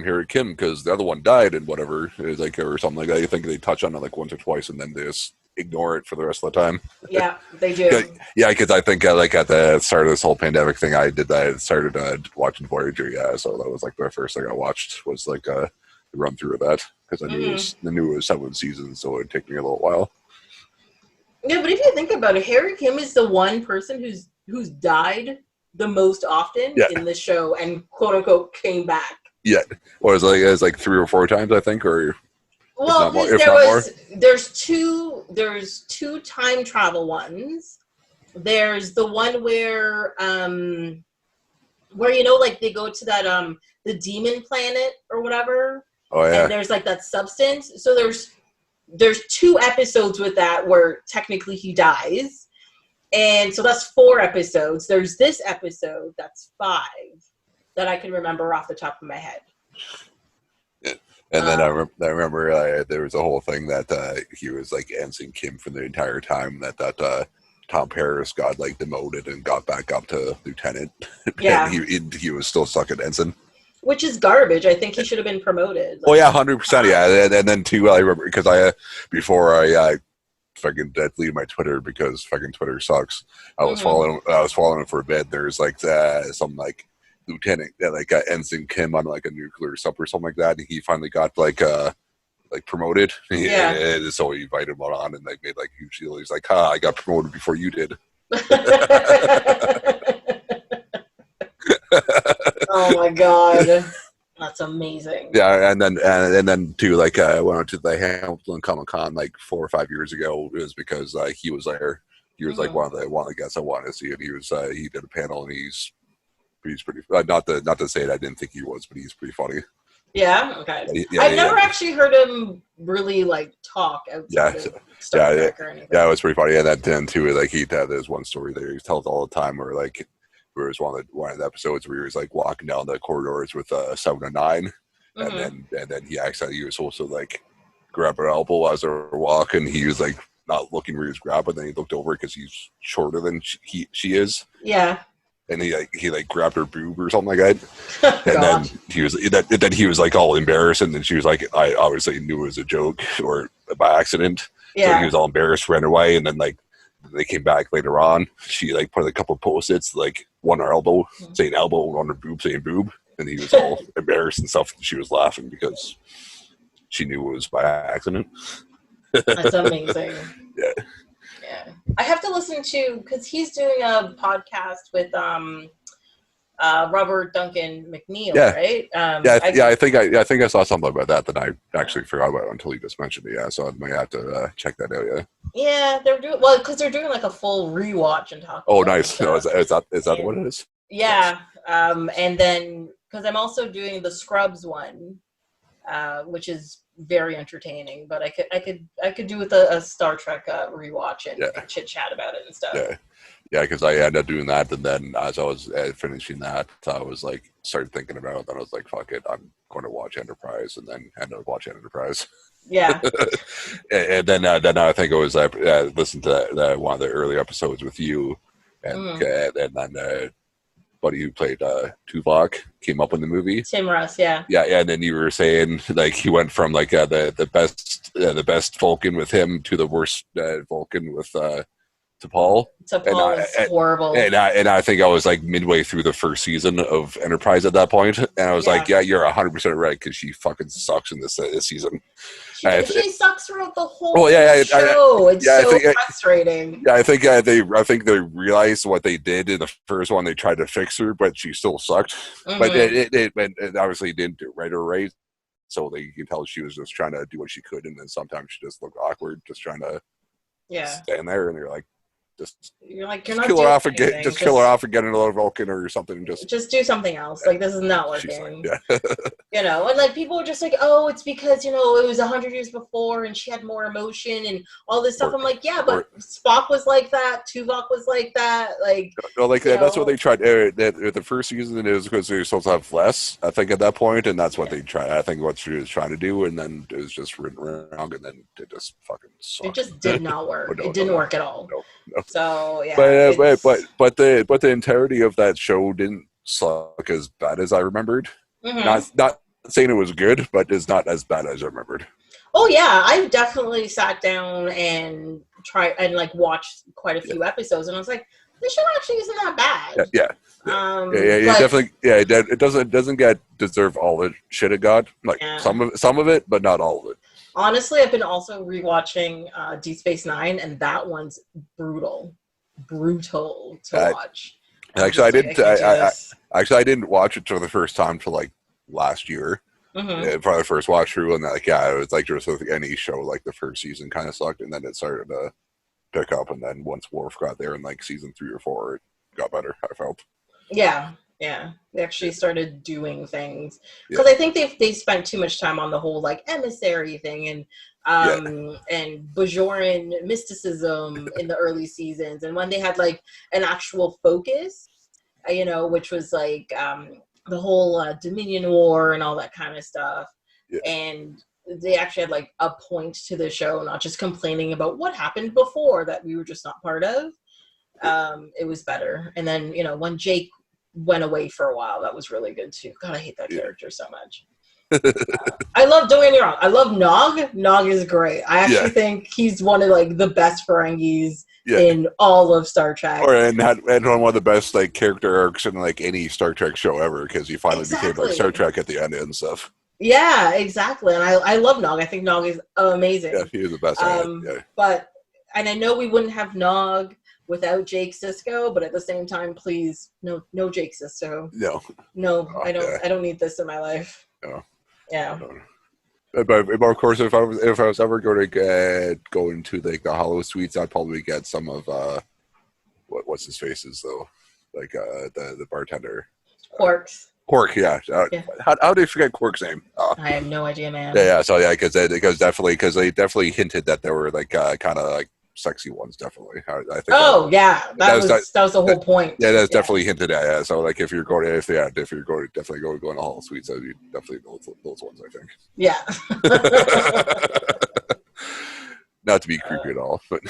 Harry Kim because the other one died and whatever is like or something like that. I think they touch on it like once or twice and then they just ignore it for the rest of the time. Yeah, they do. Yeah, because I think like at the start of this whole pandemic thing, I started watching Voyager. Yeah, so that was like the first thing I watched was like the run through of that because I knew it was 7 seasons, so it'd take me a little while. Yeah, but if you think about it, Harry Kim is the one person who's died the most often in the show and quote unquote came back. Yeah, or it's like 3 or 4 times I think, or well, there's two time travel ones. There's the one where you know like they go to that the demon planet or whatever. Oh yeah. And there's like that substance. So there's 2 episodes with that where technically he dies. And so that's 4 episodes. There's this episode that's 5 that I can remember off the top of my head. Yeah. And then I remember there was a whole thing that he was like Ensign Kim for the entire time that Tom Paris got like demoted and got back up to lieutenant. Yeah. And he was still stuck at ensign. Which is garbage. I think he should have been promoted. Like, oh yeah, 100%. Yeah, and then too, I remember because before I fucking deleted my Twitter because fucking Twitter sucks. I was following it for a bit. There's like some like lieutenant like Ensign Kim on like a nuclear sub or something like that, and he finally got like promoted. Yeah. And so he invited him on, and they made like huge deal. He's like, I got promoted before you did. Oh my god, that's amazing. Yeah, and then too, like I went out to the Hamilton Comic Con like 4 or 5 years ago. It was because he was there. He was like one of the guests I wanted to see, and he did a panel, and he's pretty. Not to say that I didn't think he was, but he's pretty funny. Yeah. Okay. I've never actually heard him really like talk outside of Star Trek or anything. Yeah, it was pretty funny. And then too, like he had this one story there he tells all the time, where like. Where it was one of the episodes where he was like walking down the corridors with 7 and 9, and then he was supposed to like grab her elbow as they were walking. He was like not looking where he was grabbing. Then he looked over because he's shorter than she is. Yeah. And he grabbed her boob or something like that. And then he was like all embarrassed, and then she was like, I obviously knew it was a joke or by accident. Yeah. So he was all embarrassed, ran away, and then like. They came back later on. She like put a couple of post-its, like one on her elbow saying elbow, one on her boob saying boob, and he was all embarrassed and stuff. And she was laughing because she knew it was by accident. That's amazing. Yeah. I have to listen to because he's doing a podcast with Robert Duncan McNeil, right? I think I saw something about that I actually forgot about until you just mentioned it. Yeah, so I might have to check that out. Yeah, they're doing because they're doing like a full rewatch and talk. Oh, nice! No, is that what it is? Yeah, and then because I'm also doing the Scrubs one, which is very entertaining. But I could do with a Star Trek rewatch and chit chat about it and stuff. Yeah. Yeah, because I ended up doing that, and then as I was finishing that, I was like, started thinking about it, and I was like, fuck it, I'm going to watch Enterprise, and then ended up watching Enterprise. Yeah. And then I think it was listened to one of the early episodes with you, and then buddy who played Tuvok came up in the movie. Tim Russ, yeah. Yeah, and then you were saying like he went from like the best Vulcan with him to the worst Vulcan with. T'Pol. T'Pol is horrible. And I think I was like midway through the first season of Enterprise at that point, and I was like, yeah, you're 100% right, because she fucking sucks in this season. She sucks throughout the whole show. It's so frustrating. Yeah, I think they realized what they did in the first one. They tried to fix her, but she still sucked. Mm-hmm. But it obviously didn't do right or right. So you can tell she was just trying to do what she could, and then sometimes she just looked awkward, just trying to stand there, and you're like, you're not kill her off and kill her off and get another Vulcan or something, and just do something else. Like, this is not working. And like people were just like, oh, it's because it was 100 years before and she had more emotion and all this stuff. I'm like, yeah, but Spock was like that, Tuvok was like that, that's what they tried. The first season is because they were supposed to have less, I think, at that point, and that's what they tried. I think what she was trying to do, and then it was just written around, and then it just fucking sucked. It just did not work. It didn't work at all. No. So yeah, but the entirety of that show didn't suck as bad as I remembered. Mm-hmm. Not saying it was good, but it's not as bad as I remembered. Oh yeah, I definitely sat down and watched quite a few episodes, and I was like, this show actually isn't that bad. Definitely. Yeah, it doesn't deserve all the shit it got. Like some of it, but not all of it. Honestly, I've been also rewatching Deep Space Nine, and that one's brutal to watch. Actually, I didn't watch it for the first time till like last year. Mm-hmm. Probably the first watch through, and it was like just with any show, like the first season kind of sucked, and then it started to pick up, and then once Worf got there in like season 3 or 4, it got better, I felt. Yeah, they actually started doing things because I think they spent too much time on the whole like emissary thing, and and Bajoran mysticism in the early seasons, and when they had like an actual focus, which was like the whole Dominion War and all that kind of stuff, and they actually had like a point to the show, not just complaining about what happened before that we were just not part of. It was better. And then when Jake went away for a while, that was really good too. God, I hate that character so much. I love, don't get me wrong, I love Nog. Nog is great. I actually think he's one of like the best Ferengis in all of Star Trek. And one of the best like character arcs in like any Star Trek show ever, because he finally became like Star Trek at the end and stuff. Yeah, exactly. And I love Nog. I think Nog is amazing. Yeah, he is the best. And I know we wouldn't have Nog without Jake Sisko, but at the same time, please, no Jake Sisko. No, I don't need this in my life. No. Yeah. But of course, if I was ever going to go into like the Hollow Suites, I'd probably get some of what's his faces though, like the bartender. Quark, yeah. How did I forget Quark's name? I have no idea, man. So because they definitely hinted that there were like kind of like sexy ones, definitely. I think. That was the whole point. Yeah, that's definitely hinted at. Yeah, so like if you're going to definitely going to Hall Suites, that'd be definitely those ones, I think. Yeah. Not to be creepy at all, but.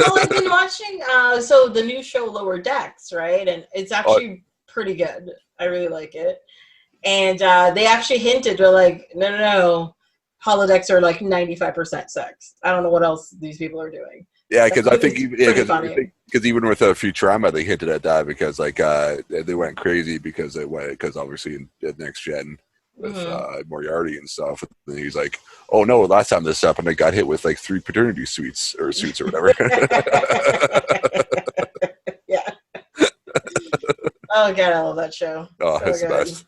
Well, I've been watching so the new show Lower Decks, right? And it's actually pretty good. I really like it. And they actually hinted, they're like, no, holodecks are like 95% sex. I don't know what else these people are doing. Yeah, because I think because even with Futurama, they hinted at that because like they went crazy because obviously in Next Gen with Moriarty and stuff, and he's like, oh no, last time this happened, I got hit with like 3 paternity suits or whatever. Yeah. Oh god, I love that show. Oh, it's the best.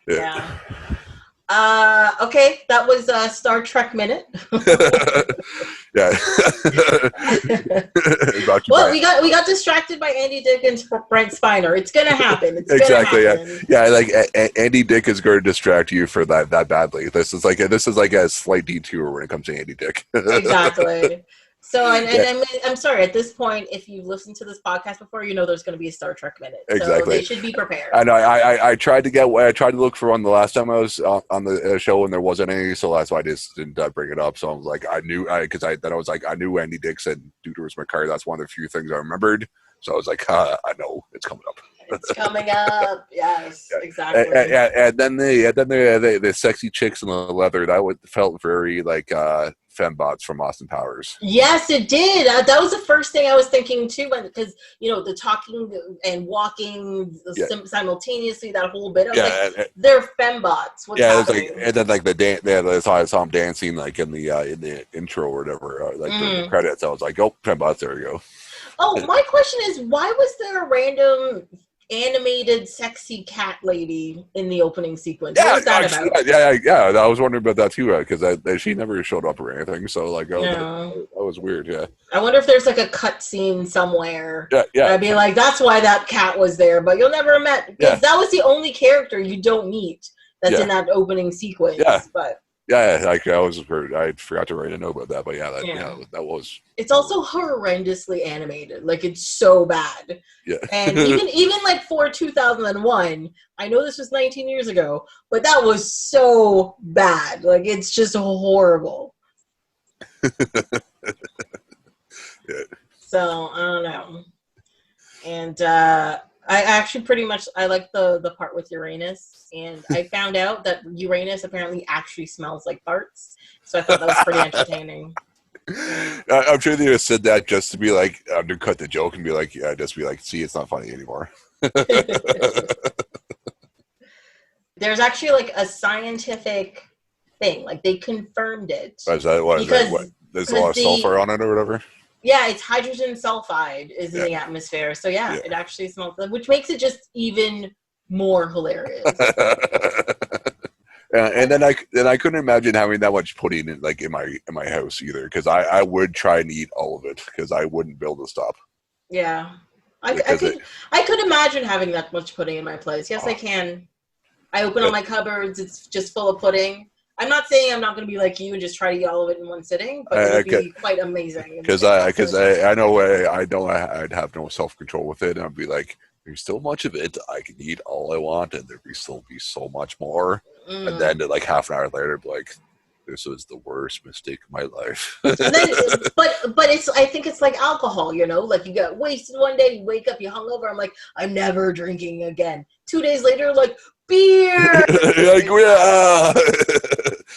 Yeah. Okay, that was Star Trek Minute. Yeah. Well, we got distracted by Andy Dick and Brent Spiner. It's gonna happen. Exactly. Yeah. Like Andy Dick is going to distract you for that badly. This is like a slight detour when it comes to Andy Dick. Exactly. So, I'm sorry, at this point, if you've listened to this podcast before, there's going to be a Star Trek Minute. Exactly. So they should be prepared. I know. I tried to look for one the last time I was on the show, and there wasn't any, so that's why I just didn't bring it up. So I was like, I knew Andy Dick said Dude, Where's My Car? That's one of the few things I remembered. So I was like, I know it's coming up. It's coming up. Yes, exactly. And then the sexy chicks in the leather, felt very like fembots from Austin Powers. Yes, it did. That was the first thing I was thinking too, because the talking and walking simultaneously, that whole bit. They're fembots. What's happening? And then like I saw them dancing like in the intro or whatever, during the credits. I was like, oh, fembots, there we go. Oh, my question is, why was there a random animated sexy cat lady in the opening sequence? What was that about? Yeah. I was wondering about that too, because she never showed up or anything. So like, that was weird. Yeah. I wonder if there's like a cut scene somewhere. Yeah. I'd be like, that's why that cat was there, but you'll never met because that was the only character you don't meet that's in that opening sequence. Yeah. But. Yeah, I forgot to write a note about that, but that was. It's also horrendously animated. Like, it's so bad. Yeah. And even like for 2001, I know this was 19 years ago, but that was so bad. Like, it's just horrible. Yeah. So I don't know. And I actually I like the part with Uranus, and I found out that Uranus apparently actually smells like farts, so I thought that was pretty entertaining. I'm sure they just said that just to be like undercut the joke and be like, see, it's not funny anymore. There's actually like a scientific thing, like they confirmed it. Is that what? There's a lot of sulfur on it or whatever. Yeah, it's hydrogen sulfide is in the atmosphere. So it actually smells, which makes it just even more hilarious. And then I couldn't imagine having that much pudding in my house either, because I would try and eat all of it because I wouldn't be able to stop. Yeah, I could imagine having that much pudding in my place. Yes, I can. I open all my cupboards; it's just full of pudding. I'm not saying I'm not going to be like you and just try to eat all of it in one sitting, but it would be quite amazing. Because I know I'd have no self-control with it, and I'd be like, there's so much of it, I can eat all I want, and there'd still be so much more. And then like half an hour later, I'd be like, this was the worst mistake of my life. And then, but I think it's like alcohol, you know, like you got wasted one day, you wake up, you hungover. I'm like, I'm never drinking again. 2 days later, like, beer. Like,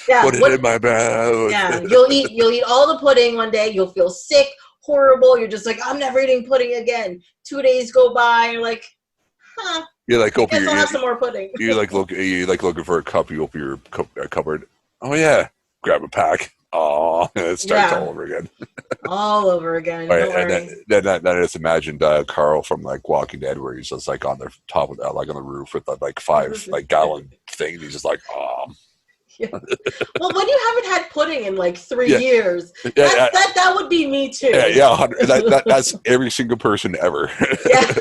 yeah, put it in my mouth. Yeah, you'll eat all the pudding one day. You'll feel sick, horrible. You're just like, I'm never eating pudding again. 2 days go by, and you're like, huh. You're like, I guess I'll have some more pudding. You like looking for a cup. You open your cupboard. Oh yeah, grab a pack. Oh, it starts all over again. All over again. Right, and then I just imagined Carl from like Walking Dead, where he's just like on the top of like on the roof with that like 5 like gallon thing. And he's just like, oh. Yeah. Well, when you haven't had pudding in like 3 years, that would be me too. Yeah. That's every single person ever. Yeah.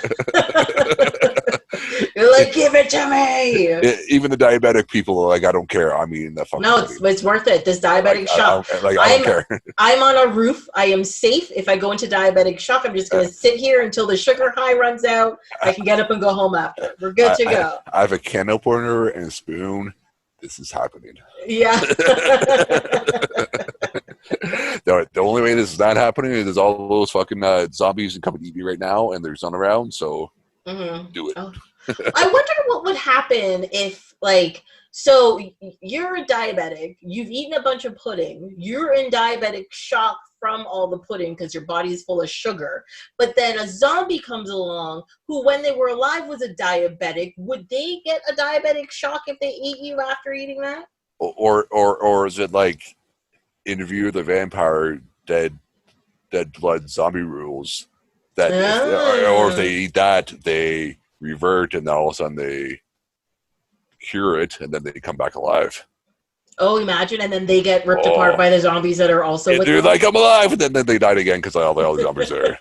You're like, give it to me. Even the diabetic people are like, I don't care. I'm eating that fucking pudding. It's worth it. This diabetic shock. I don't care. I'm on a roof. I am safe. If I go into diabetic shock, I'm just going to sit here until the sugar high runs out. I can get up and go home after. We're good to go. I have a can opener and a spoon. This is happening. Yeah. The only way this is not happening is all those fucking zombies coming to eat me right now, and there's none around, so do it. Oh. I wonder what would happen if, like, so you're a diabetic, you've eaten a bunch of pudding, you're in diabetic shock from all the pudding because your body is full of sugar, but then a zombie comes along who, when they were alive, was a diabetic. Would they get a diabetic shock if they ate you after eating that? Or is it like Interview with the Vampire, dead blood zombie rules, that or if they eat that, they revert, and then all of a sudden they cure it, and then they come back alive. Oh, imagine, and then they get ripped apart by the zombies that are also with they're them. like, I'm alive, and then they died again because all the zombies are.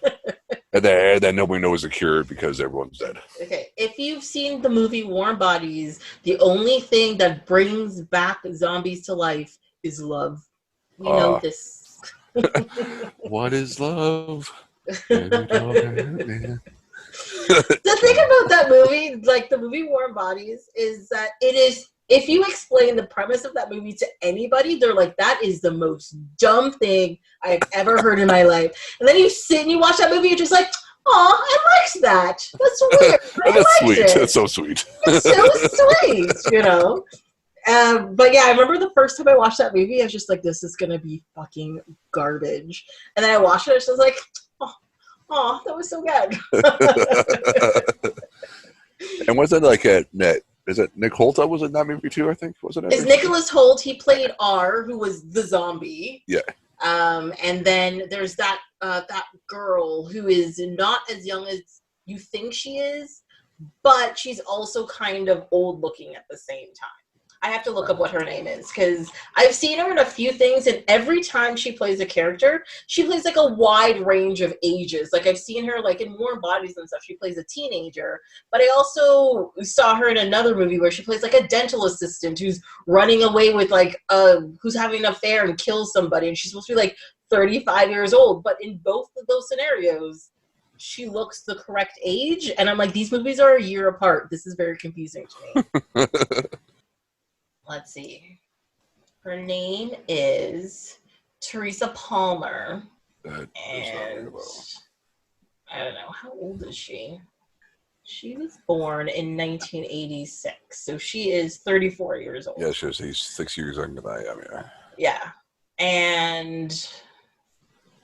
And then nobody knows the cure because everyone's dead. Okay, if you've seen the movie Warm Bodies, the only thing that brings back zombies to life is love. We know this. What is love? The thing about that movie, like the movie Warm Bodies, is that it is, if you explain the premise of that movie to anybody, they're like, that is the most dumb thing I've ever heard in my life. And then you sit and you watch that movie, you're just like, oh, I liked that. That's weird. That's sweet. That's so sweet. It's so sweet, you know? But yeah, I remember the first time I watched that movie, I was just like, this is going to be fucking garbage. And then I watched it, and I was just like, oh, that was so good. And was it like is it Nick Holt that was in that movie too, I think? Wasn't it? It's Nicholas Holt. He played R, who was the zombie. Yeah. And then there's that girl who is not as young as you think she is, but she's also kind of old looking at the same time. I have to look up what her name is, because I've seen her in a few things, and every time she plays a character, she plays like a wide range of ages. Like I've seen her like in Warm Bodies and stuff, she plays a teenager, but I also saw her in another movie where she plays like a dental assistant who's running away with like who's having an affair and kills somebody, and she's supposed to be like 35 years old, but in both of those scenarios, she looks the correct age, and I'm like, these movies are a year apart. This is very confusing to me. Let's see. Her name is Teresa Palmer. And I don't know, how old is she? She was born in 1986, so she is 34 years old. Yeah, he's 6 years younger than I am, yeah. Yeah. And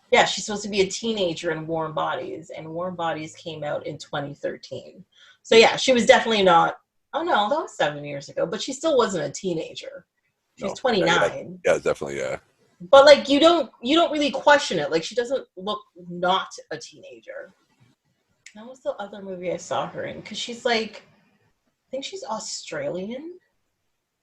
yeah, she's supposed to be a teenager in Warm Bodies, and Warm Bodies came out in 2013. So yeah, she was definitely not. Oh no, that was 7 years ago, but she still wasn't a teenager. She's 29. Yeah, definitely, yeah. But like you don't really question it. Like she doesn't look not a teenager. That was the other movie I saw her in, because she's like, I think she's Australian.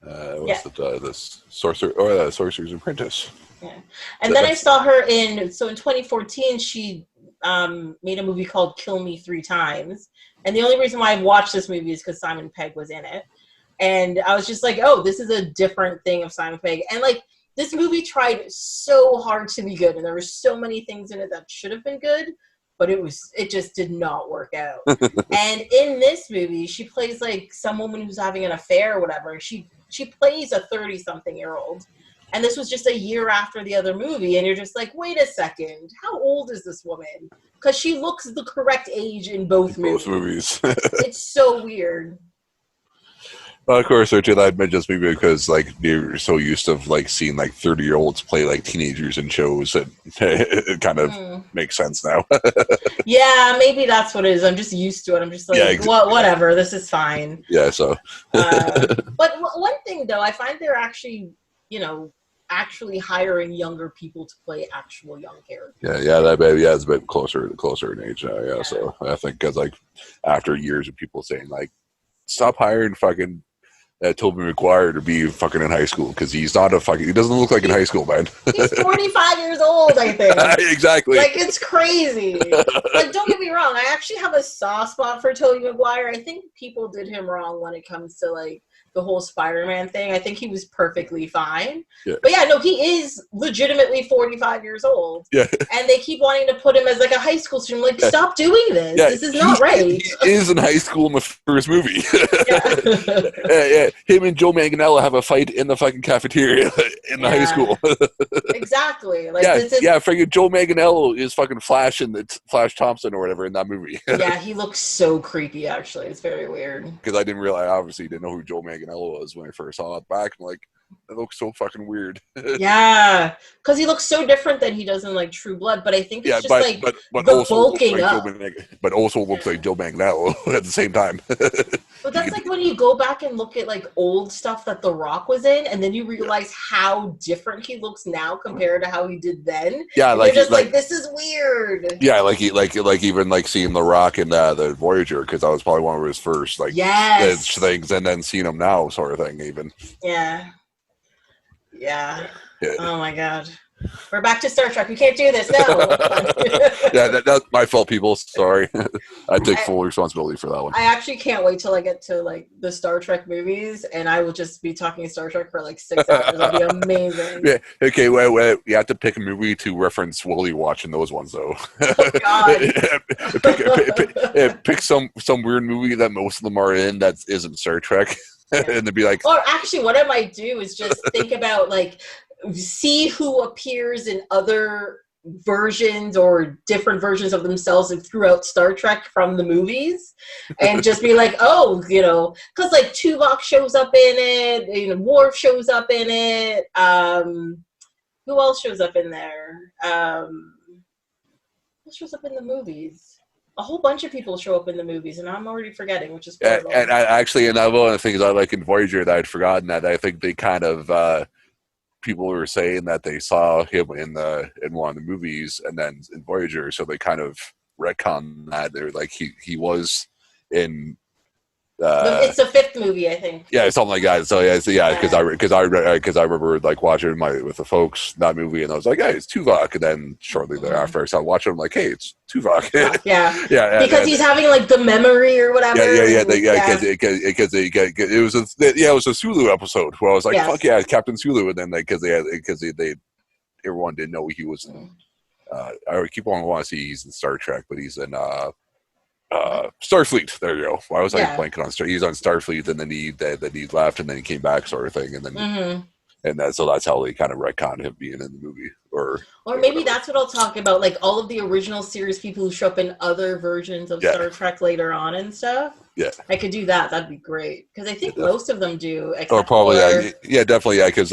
The Sorcerer's Apprentice. Yeah, and then I saw her in 2014 she made a movie called Kill Me 3 Times. And the only reason why I've watched this movie is because Simon Pegg was in it. And I was just like, oh, this is a different thing of Simon Pegg. And like, this movie tried so hard to be good, and there were so many things in it that should have been good, but it just did not work out. And in this movie, she plays like some woman who's having an affair or whatever. She plays a 30-something-year-old. And this was just a year after the other movie, and you're just like, wait a second, how old is this woman? Because she looks the correct age in both movies. It's so weird. Well, of course, or too, that might just be because like you're so used to like seeing like 30-year-olds play like teenagers in shows that it kind of makes sense now. Yeah, maybe that's what it is. I'm just used to it. I'm just like, whatever, this is fine. Yeah, so. But one thing though, I find they're actually, actually hiring younger people to play actual young characters. It's a bit closer in age now. Yeah, so I think because like after years of people saying like, stop hiring fucking Tobey Maguire to be fucking in high school because he doesn't look like in high school, man. He's 45 years old, I think. Exactly. Like, it's crazy. Like, don't get me wrong, I actually have a soft spot for Tobey Maguire. I think people did him wrong when it comes to like the whole Spider-Man thing. I think he was perfectly fine. Yeah. But yeah, no, he is legitimately 45 years old. Yeah. And they keep wanting to put him as like a high school student. Like, stop doing this. Yeah. This is not right. He is in high school in the first movie. Yeah. Him and Joe Manganiello have a fight in the fucking cafeteria in the high school. Exactly. Like, freaking Joe Manganiello is fucking Flash Thompson or whatever in that movie. Yeah, he looks so creepy, actually. It's very weird. Because I obviously didn't know who Joe Manganiello was when I first saw it back. I'm like, that looks so fucking weird. Yeah, because he looks so different than he does in like True Blood. But I think it's just the bulking up. But also looks like Joe Manganiello at the same time. But that's like when you go back and look at like old stuff that The Rock was in, and then you realize how different he looks now compared to how he did then. Yeah, and like you're just like this is weird. Yeah, like even like seeing The Rock in the Voyager, because that was probably one of his first like things, and then seeing him now sort of thing even. Yeah. Oh my God. We're back to Star Trek. We can't do this. No. That's my fault, people. Sorry. I take full responsibility for that one. I actually can't wait till I get to like the Star Trek movies, and I will just be talking Star Trek for like 6 hours. That'll be amazing. Yeah. Okay. Wait. You have to pick a movie to reference Wooly watching those ones, though. Oh God. pick some weird movie that most of them are in that isn't Star Trek. Yeah. And they'd be like, or actually what I might do is just think about like see who appears in other versions or different versions of themselves throughout Star Trek from the movies, and just be like, oh, because like Tuvok shows up in it, Worf shows up in it, who else shows up in there, who shows up in the movies? A whole bunch of people show up in the movies, and I'm already forgetting, which is and actually, and one of the things I like in Voyager that I'd forgotten that I think they kind of people were saying that they saw him in one of the movies, and then in Voyager, so they kind of retcon that they're like he was in. It's the 5th movie, I think. Yeah, something like that. So because I remember like watching with the folks that movie, and I was like, hey, it's Tuvok, and then shortly thereafter I started watching, I'm like, hey, it's Tuvok. Yeah, because he's having like the memory or whatever. Because it was a Sulu episode where I was like, fuck yeah, Captain Sulu, and then because they everyone didn't know he was in. I keep on wanting to see he's in Star Trek, but he's in. Starfleet. There you go. Why was I blanking on Star? He's on Starfleet, and then he left, and then he came back, sort of thing, and then so that's how they kind of retconned him being in the movie, or maybe that's what I'll talk about, like all of the original series people who show up in other versions of Star Trek later on and stuff. Yeah, I could do that. That'd be great because I think most of them do. Or probably, definitely, because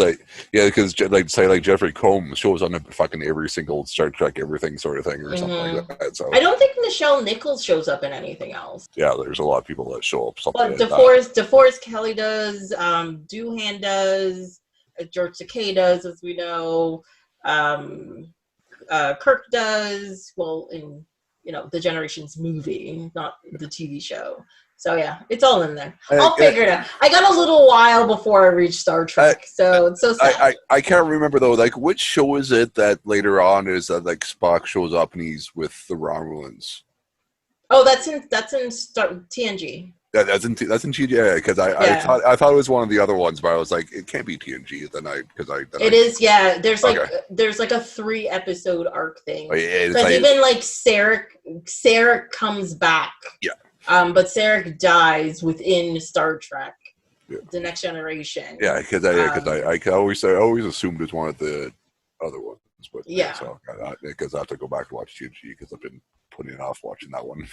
say like Jeffrey Combs shows on fucking every single Star Trek everything sort of thing or something like that. So I don't think Nichelle Nichols shows up in anything else. Yeah, there's a lot of people that show up. But DeForest Kelly does. Doohan does. George Takei does, as we know. Kirk does. Well, in the Generations movie, not the TV show. So yeah, it's all in there. I'll figure it out. I got a little while before I reached Star Trek, so it's so sad. I can't remember though. Like, which show is it that later on is that like Spock shows up and he's with the Romulans? Oh, that's in TNG. That's in TNG, yeah. Because I thought it was one of the other ones, but I was like, it can't be TNG. It is, yeah. There's like a 3-episode arc thing. Because even like Sarek comes back. Yeah. But Sarek dies within Star Trek, The Next Generation. Yeah, because I always assumed it was one of the other ones, but yeah. So because I have to go back and watch TNG because I've been putting off watching that one.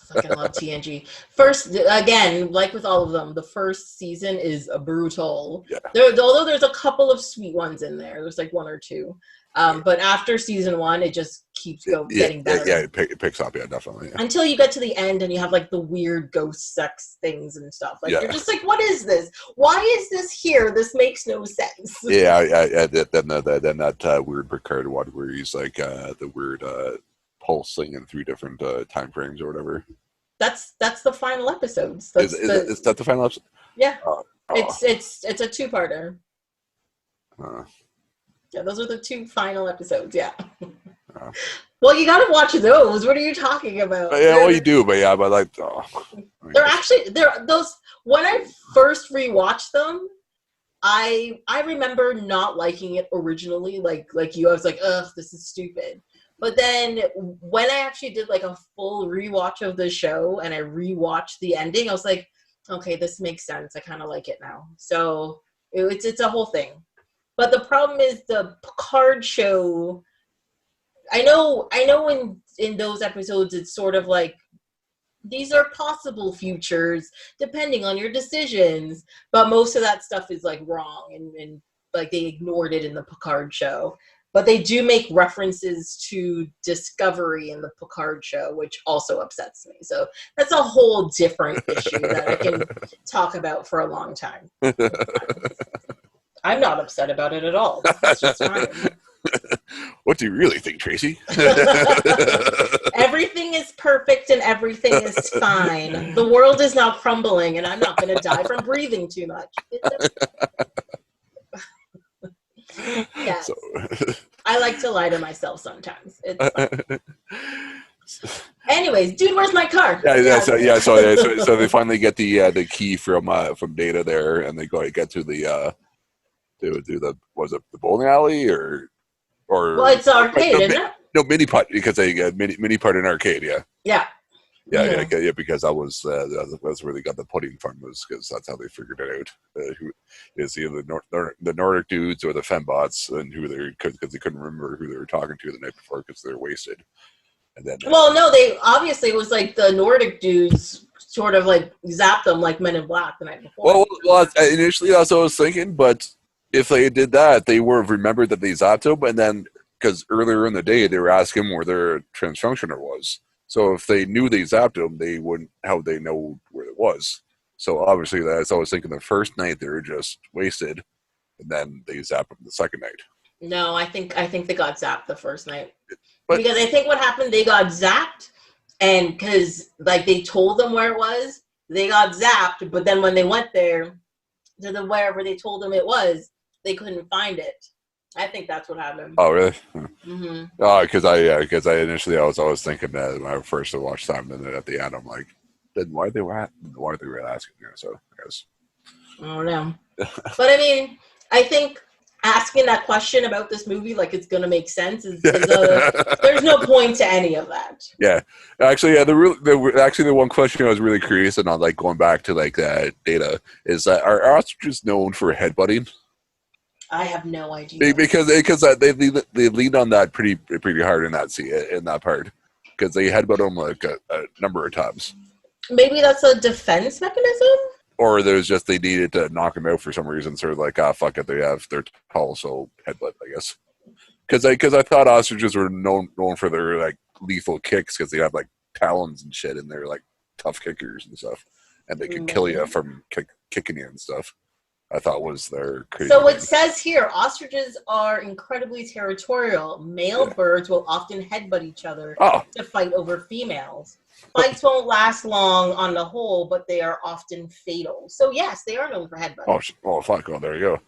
Fucking love TNG. First, again, like with all of them, the first season is brutal. Yeah. Although there's a couple of sweet ones in there. There's like 1 or 2. But after season 1, it just keeps getting better. Yeah, it picks up, definitely. Yeah. Until you get to the end and you have like the weird ghost sex things and stuff. Like you're just like, what is this? Why is this here? This makes no sense. Yeah. Then that weird Picard one where he's like the weird pulsing in 3 different time frames or whatever. That's the final episodes. Is that the final episode? Yeah. It's a 2-parter. Yeah, those are the 2 final episodes. Yeah. Well, you gotta watch those. What are you talking about? Yeah, well, you do, but like, they're those. When I first rewatched them, I remember not liking it originally. Like you, I was like, ugh, this is stupid. But then when I actually did like a full rewatch of the show and I rewatched the ending, I was like, okay, this makes sense. I kind of like it now. So it's a whole thing. But the problem is the Picard show. I know in those episodes it's sort of like these are possible futures depending on your decisions, but most of that stuff is like wrong and like they ignored it in the Picard show. But they do make references to Discovery in the Picard show, which also upsets me. So that's a whole different issue that I can talk about for a long time. I'm not upset about it at all. It's just fine. What do you really think, Tracy? Everything is perfect and everything is fine. The world is not crumbling and I'm not going to die from breathing too much. Yes. So. I like to lie to myself sometimes. It's fun. Anyways, dude, where's my car? So they finally get the key from Data there, and they get to the the bowling alley or well, it's arcade, isn't it? No, mini putt because they get mini putt in arcade. Yeah, because that was that's where they got the putting from, was because that's how they figured it out. Who is either the Nordic dudes or the fembots, and who they because they couldn't remember who they were talking to the night before because they're wasted. And then well, no, they obviously it was like the Nordic dudes sort of like zapped them like Men in Black the night before. Well, initially that's what I was thinking, but if they did that, they would have remembered that they zapped them, and then because earlier in the day they were asking where their transfunctioner was. So if they knew they zapped him, they wouldn't. How would they know where it was? So obviously, that's I was thinking. The first night they were just wasted, and then they zapped him the second night. No, I think they got zapped the first night because I think what happened, they got zapped, and because like they told them where it was, they got zapped. But then when they went there to the wherever they told them it was, they couldn't find it. I think that's what happened. Oh, really? Mm-hmm. Oh, because I initially I was always thinking that when I first watched time, and then at the end I'm like, then why are they asking you? So I guess I don't know. But I mean, I think asking that question about this movie like it's gonna make sense is there's no point to any of that. Yeah, actually, yeah. The one question I was really curious and on, like going back to like Data, is that are ostriches known for headbutting? I have no idea because they lean on that pretty hard in that part because they headbutt them like a number of times. Maybe that's a defense mechanism. Or there's just they needed to knock them out for some reason, so they're like, fuck it, they're tall, so headbutt, I guess. Because I thought ostriches were known for their like lethal kicks because they have like talons and shit, and they're like tough kickers and stuff, and they could kill you from kicking you and stuff. I thought was their crazy. So it says here, ostriches are incredibly territorial. Male birds will often headbutt each other to fight over females. Fights won't last long on the whole, but they are often fatal. So yes, they are known for headbutting. Oh, fuck! Oh, there you go.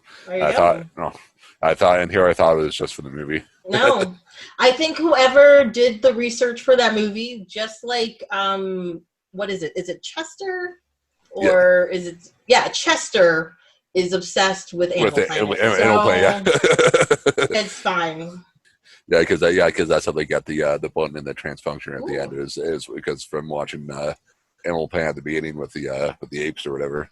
I thought it was just for the movie. No, I think whoever did the research for that movie, just like what is it? Is it Chester? or is it? Yeah, Chester is obsessed with Animal Planet. Animal Planet, yeah. It's fine. Yeah, because that's how they got the button and the transfunction at the end is because from watching Animal Planet at the beginning with the apes or whatever.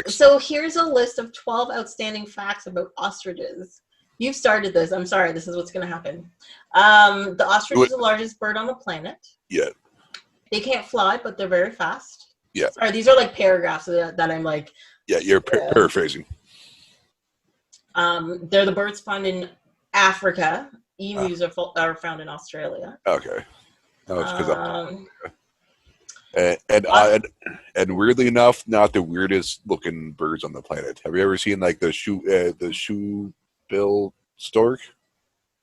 So here's a list of 12 outstanding facts about ostriches. You've started this. I'm sorry. This is what's going to happen. The ostrich is the largest bird on the planet. Yeah. They can't fly, but they're very fast. Yeah. Sorry, these are like paragraphs that I'm like. Yeah, you're paraphrasing. They're the birds found in Africa. Emus are found in Australia. Okay. And weirdly enough, not the weirdest looking birds on the planet. Have you ever seen like the shoe bill stork?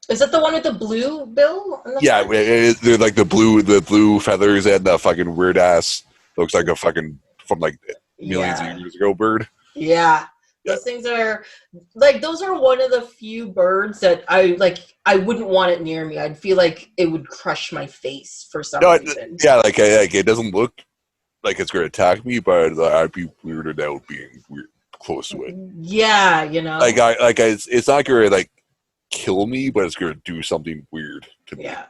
Is that the one with the blue bill? Yeah, they're like the blue feathers and the fucking weird ass. Looks like a fucking from like millions of years ago bird. Yeah. Those things are like, those are one of the few birds that I wouldn't want it near me. I'd feel like it would crush my face for some reason. Yeah, like it doesn't look like it's going to attack me, but I'd be weirded out being close to it. Yeah, you know. It's not going to like kill me, but it's going to do something weird to me. Yeah.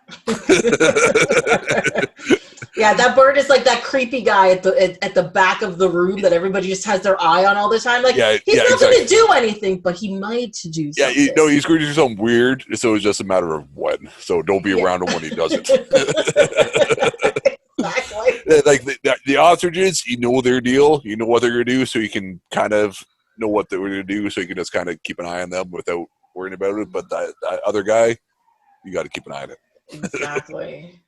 Yeah, that bird is like that creepy guy at the back of the room that everybody just has their eye on all the time. Like, he's not going to do anything, but he might do something. Yeah, he's going to do something weird, so it's just a matter of when. So don't be around him when he does it. Exactly. Like the ostriches, you know their deal. You know what they're going to do, so you can kind of know what they're going to do, so you can just kind of keep an eye on them without worrying about it. But that other guy, you got to keep an eye on it. Exactly.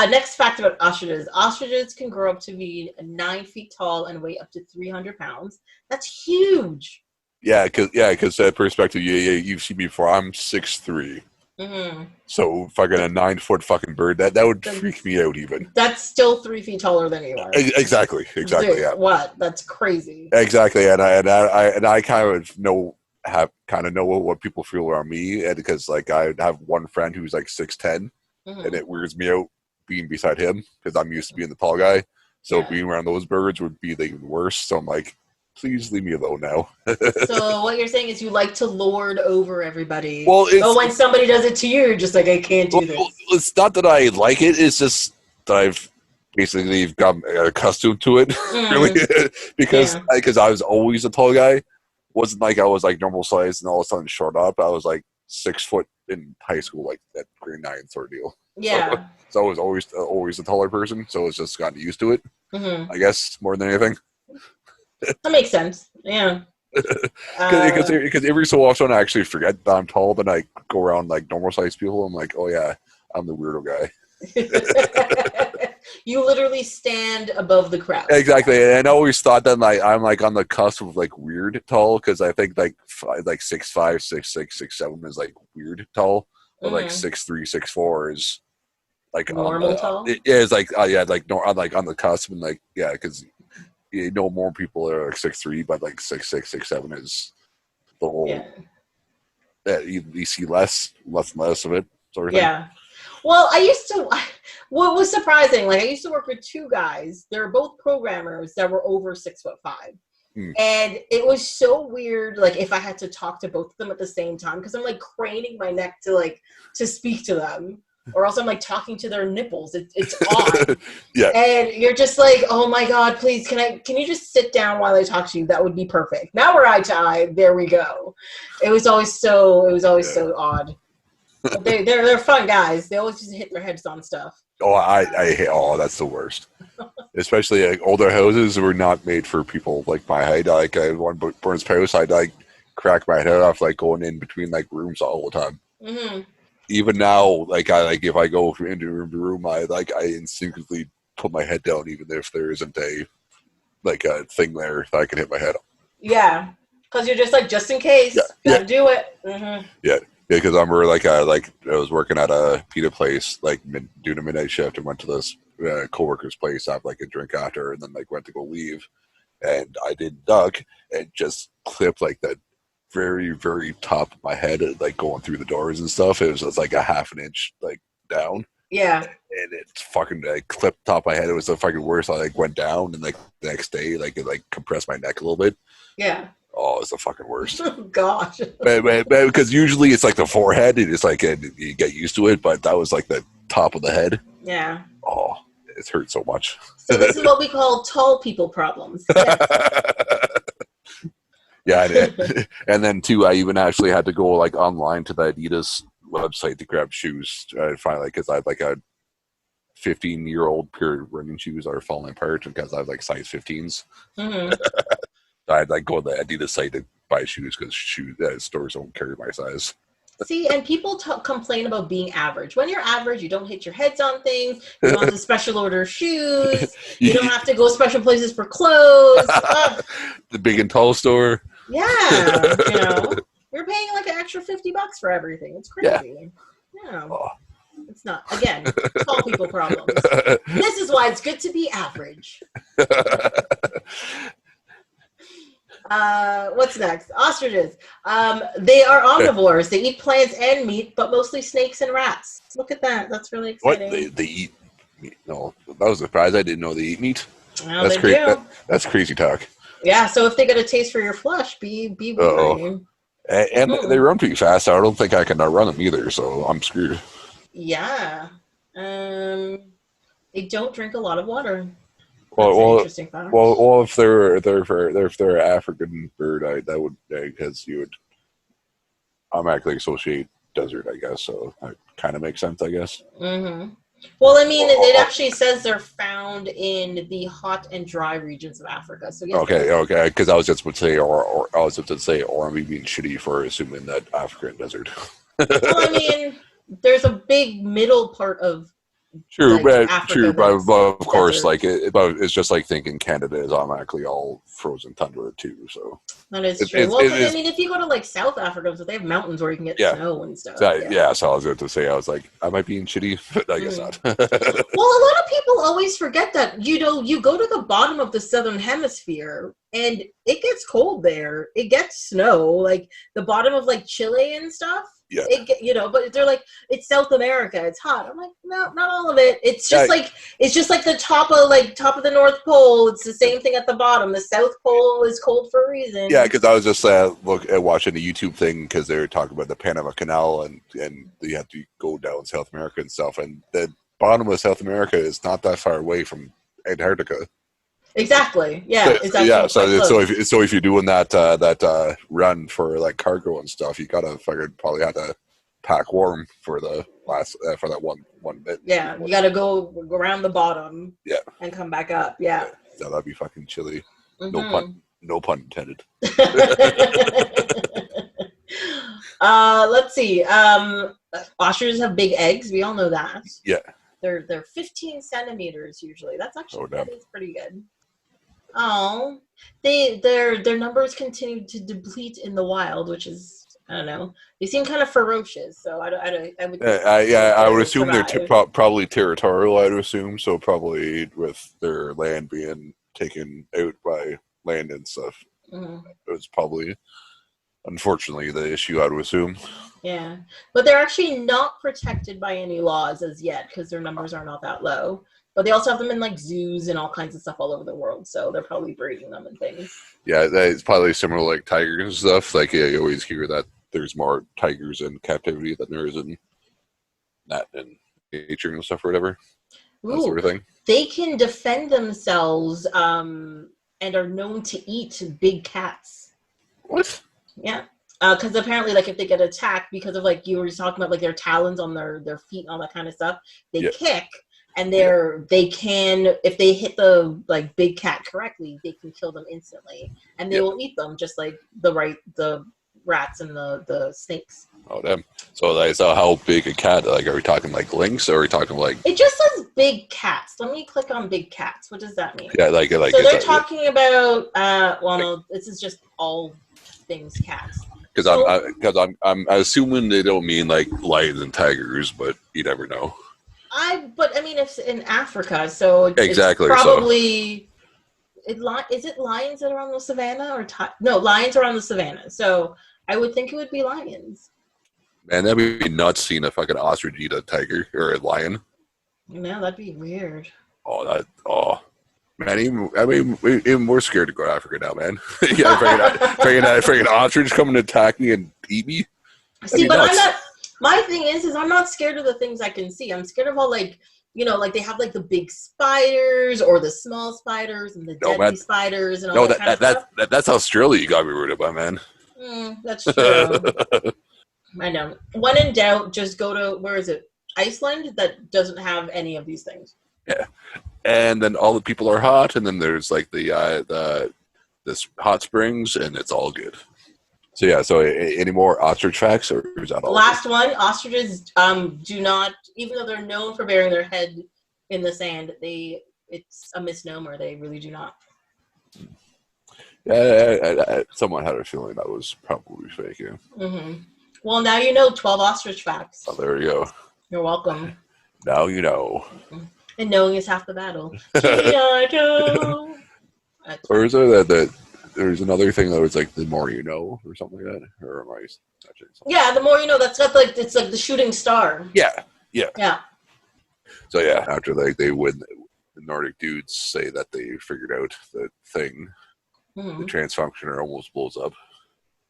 Next fact about ostriches. Ostriches can grow up to be 9 feet tall and weigh up to 300 pounds. That's huge. Yeah, because that perspective, you've seen me before. I'm 6'3". Mm-hmm. So fucking a 9-foot fucking bird, that would freak me out even. That's still 3 feet taller than you are. Exactly. Dude, yeah. What? That's crazy. Exactly, and I kind of know what people feel around me, and because like I have one friend who's like 6'10", and it weirds me out being beside him because I'm used to being the tall guy. So being around those birds would be even worse. So I'm like, please leave me alone now. So what you're saying is you like to lord over everybody. Well, but when somebody does it to you, you're just like, I can't do this. It's not that I like it. It's just that I've basically gotten accustomed to it, really, because I was always a tall guy. It wasn't like I was like normal size and all of a sudden short up. I was like 6 foot in high school, like that grade 9 sort of deal. Yeah. So I was always a taller person, so it's just gotten used to it. I guess more than anything. That makes sense. Yeah. Because every so often I actually forget that I'm tall. Then I go around like normal sized people. I'm like, oh yeah, I'm the weirdo guy. You literally stand above the crowd. Exactly, and I always thought that I'm like on the cusp of like weird tall because I think like 6'5", 6'6", 6'7" is like weird tall, or like 6'3", 6'4" is like normal tall. It's like like on the cusp and like because you know more people are like 6'3", but like 6'6", 6'7" is the whole. Yeah, you see less and less of it sort of thing. Yeah. Well, what was surprising, like I used to work with 2 guys. They're both programmers that were over 6'5". And it was so weird, like if I had to talk to both of them at the same time, because I'm like craning my neck to speak to them, or else I'm like talking to their nipples. It's odd. Yeah. And you're just like, oh my God, please, can you just sit down while I talk to you? That would be perfect. Now we're eye to eye. There we go. It was always so odd. But they're fun guys. They always just hit their heads on stuff. Oh, I hate. Oh, that's the worst. Especially like older houses were not made for people like my height. Like I one Burns house, I'd like crack my head off like going in between like rooms all the time. Mm-hmm. Even now, like if I go into the room, I instinctively put my head down, even if there isn't a thing there that I can hit my head on. Yeah, because you're just like, just in case, gotta do it. Mm-hmm. Yeah. Yeah, because I remember I was working at a pita place, doing a midnight shift, and went to this coworker's place, have like a drink after, and then went to go leave, and I did duck and just clipped like that very, very top of my head, like going through the doors and stuff. It was just like a half an inch like down. Yeah. and it fucking clipped top of my head. It was the fucking worst. I like went down, and like the next day, like it like compressed my neck a little bit. Yeah. Oh, it's the fucking worst. Oh gosh. But because usually it's like the forehead, and it's like you get used to it. But that was like the top of the head. Yeah. Oh, it hurt so much. So this is what we call tall people problems. Yeah, and then too, I even actually had to go like online to the Adidas website to grab shoes. Finally, because I had like a 15-year-old pair of running shoes that are falling apart because I have like size 15s. Mm-hmm. I'd like go to the Adidas site to buy shoes because stores don't carry my size. See, and people complain about being average. When you're average, you don't hit your heads on things. You don't have to special order shoes. You don't have to go special places for clothes. The big and tall store. Yeah, you're paying like an extra $50 for everything. It's crazy. Yeah. Oh. It's not. Again, tall people problems. This is why it's good to be average. What's next? Ostriches. They are omnivores. They eat plants and meat, but mostly snakes and rats. Look at that. That's really exciting. What? They eat meat? No, that was a surprise. I didn't know they eat meat. Well, that's crazy. That's crazy talk. Yeah, so if they get a taste for your flesh, be wary. And they run pretty fast. So I don't think I can outrun them either, so I'm screwed. Yeah. They don't drink a lot of water. Well, if they're an African bird, that would because you would automatically associate desert, I guess. So that kind of makes sense, I guess. Mm-hmm. Well, I mean, it actually says they're found in the hot and dry regions of Africa. So yes, okay. Because I was just going to say, or I was just going to say, or I'm being shitty for assuming that African desert. Well, I mean, there's a big middle part of. True, but of course, like it's just like thinking Canada is automatically all frozen tundra too. So that is true. Well, I mean, if you go to like South Africa, so they have mountains where you can get snow and stuff. So I was going to say, I was like, I might be shitty, but I guess not. Well, a lot of people always forget that you go to the bottom of the southern hemisphere and it gets cold there. It gets snow, like the bottom of like Chile and stuff. Yeah. But they're like, it's South America, it's hot. I'm like, no, not all of it. It's just like the top of the North Pole. It's the same thing at the bottom. The South Pole is cold for a reason. Yeah, because I was just watching the YouTube thing because they were talking about the Panama Canal and you have to go down South America and stuff. And the bottom of South America is not that far away from Antarctica. Exactly. Yeah. Yeah. So if you're doing that run for like cargo and stuff, you gotta probably have to pack warm for the last for that one bit. Yeah, you gotta go around the bottom. Yeah. And come back up. Yeah. Yeah, that'd be fucking chilly. Mm-hmm. No pun intended. Let's see. Ostriches have big eggs. We all know that. Yeah. They're 15 centimeters usually. That's actually pretty good. Oh, their numbers continue to deplete in the wild, which is, I don't know. They seem kind of ferocious, so I would. I would assume they're probably territorial. I'd assume so. Probably with their land being taken out by land and stuff. Mm-hmm. It was probably, unfortunately, the issue. I would assume. Yeah, but they're actually not protected by any laws as yet because their numbers are not that low. But they also have them in like zoos and all kinds of stuff all over the world, so they're probably breeding them and things. Yeah, it's probably similar to like tigers and stuff. Like you always hear that there's more tigers in captivity than there is in nature and stuff or whatever. That sort of thing. They can defend themselves and are known to eat big cats. What? Yeah. Because apparently, like, if they get attacked because of, like, you were talking about, like, their talons on their feet and all that kind of stuff, they kick. And they can, if they hit the like big cat correctly, they can kill them instantly, and they will eat them just like the rats and the snakes. Oh damn! So how big a cat? Like, are we talking like lynx, or are we talking like? It just says big cats. Let me click on big cats. What does that mean? Yeah, like. So they're talking about. No, this is just all things cats. Because I'm assuming they don't mean like lions and tigers, but you never know. But I mean, it's in Africa, so exactly. It's probably. Is it lions that are on the savannah or no? Lions are on the savannah, so I would think it would be lions. Man, that'd be nuts seeing a fucking ostrich eat a tiger or a lion. No, that'd be weird. Man, even more scared to go to Africa now, man. Yeah, freaking ostrich coming to attack me and eat me. See, but I'm not. My thing is I'm not scared of the things I can see. I'm scared of all like they have like the big spiders or the small spiders and the deadly spiders and all that kind of stuff. That's Australia. You gotta be worried about, man. That's true. I know. When in doubt, just go to where is it? Iceland that doesn't have any of these things. Yeah, and then all the people are hot, and then there's like the this hot springs, and it's all good. So yeah. So any more ostrich facts, or is that all? Last one. Ostriches do not, even though they're known for burying their head in the sand, it's a misnomer. They really do not. Yeah, I somewhat had a feeling that was probably fake. Yeah. Mm-hmm. Well, now you know 12 ostrich facts. Oh, there you go. You're welcome. Now you know. And knowing is half the battle. G.I. Joe. Or is there that there's another thing that was like the more you know or something like that? Or am I touching something? Yeah, the more you know. That's got like it's like the shooting star. Yeah. So yeah, after they win, the Nordic dudes say that they figured out the thing. Mm-hmm. The transfunctioner almost blows up.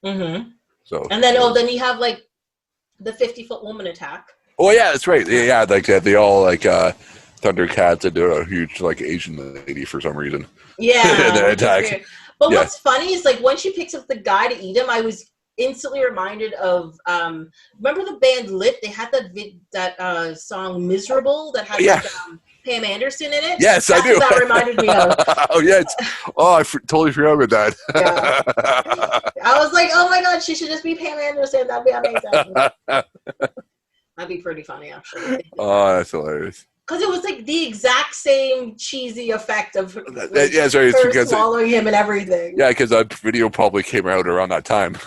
Mm-hmm. So and then then you have like the 50-foot woman attack. Oh yeah, that's right. Yeah, like they all like Thundercats and do a huge like Asian lady for some reason. Yeah, and attack. But what's funny is like when she picks up the guy to eat him, I was instantly reminded of remember the band Lit? They had that song "Miserable" that had like, Pam Anderson in it. Yes, I do. That reminded me of. Oh yeah, I totally forgot about that. Yeah. I was like, oh my god, she should just be Pam Anderson. That'd be amazing. That'd be pretty funny, actually. Oh, that's hilarious. Because it was like the exact same cheesy effect of sorry, it's because swallowing him and everything. Yeah, because that video probably came out around that time.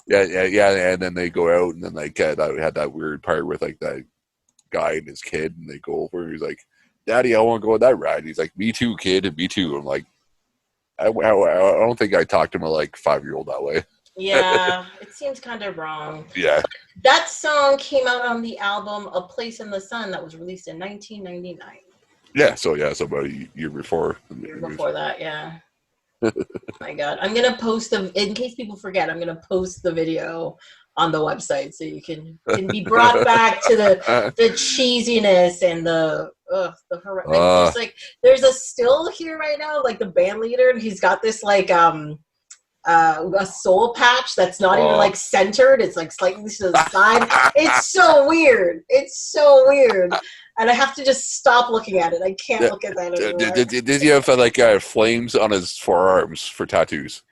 Yeah, and then they go out, and then like had that weird part with like that guy and his kid, and they go over, and he's like, "Daddy, I want to go on that ride." And he's like, "Me too, kid," and me too. I'm like, I don't think I talked to my like 5-year-old that way. Yeah, it seems kind of wrong. Yeah. That song came out on the album A Place in the Sun that was released in 1999. Yeah, so about a year before. Before that, yeah. My God. I'm going to post them, in case people forget, I'm going to post the video on the website so you can be brought back to the cheesiness and the horrendous. Like, there's a still here right now, like the band leader, and he's got this like, a soul patch that's not even like centered. It's like slightly to the side. It's so weird. And I have to just stop looking at it. I can't look at that anymore. Did he have like flames on his forearms for tattoos?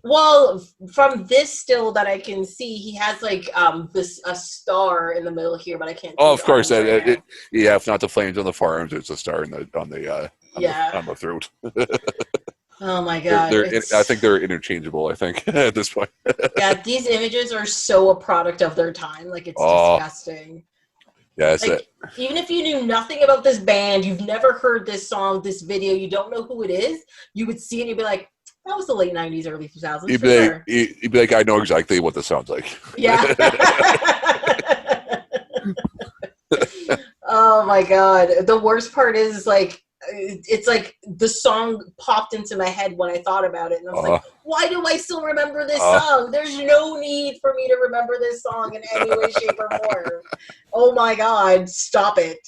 Well, from this still that I can see, he has like a star in the middle here, but I can't. Oh, of course. If not the flames on the forearms, it's a star on the throat. Oh my God! I think they're interchangeable. I think at this point. Yeah, these images are so a product of their time. Like it's disgusting. Yeah, even if you knew nothing about this band, you've never heard this song, this video, you don't know who it is, you would see it and you'd be like, that was the late 90s, early 2000s. You'd be like, I know exactly what this sounds like. Yeah. Oh my God! The worst part is like. It's like the song popped into my head when I thought about it, and I was like, why do I still remember this song? There's no need for me to remember this song in any way, shape, or form. Oh my God, stop it,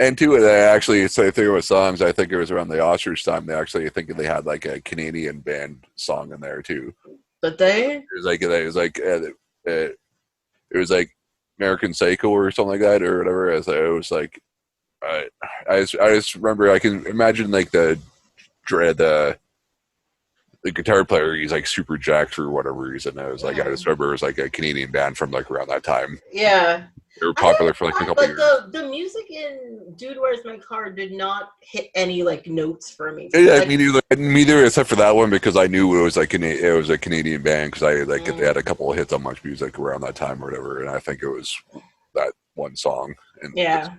And too, they actually, so I think with songs, I think it was around the Oscars time, they actually, I think they had like a Canadian band song in there too. But it was like American Psycho or something like that, or whatever. It was like, I just remember, I can imagine like the guitar player, he's like super jacked for whatever reason. I was like, I just remember it was like a Canadian band from like around that time. Yeah. They were popular for like a couple years. But the music in Dude, Where's My Car did not hit any like notes for me. Yeah, like, me neither, except for that one, because I knew it was like it was a Canadian band, because they had a couple of hits on Much Music around that time or whatever, and I think it was that one song. And yeah.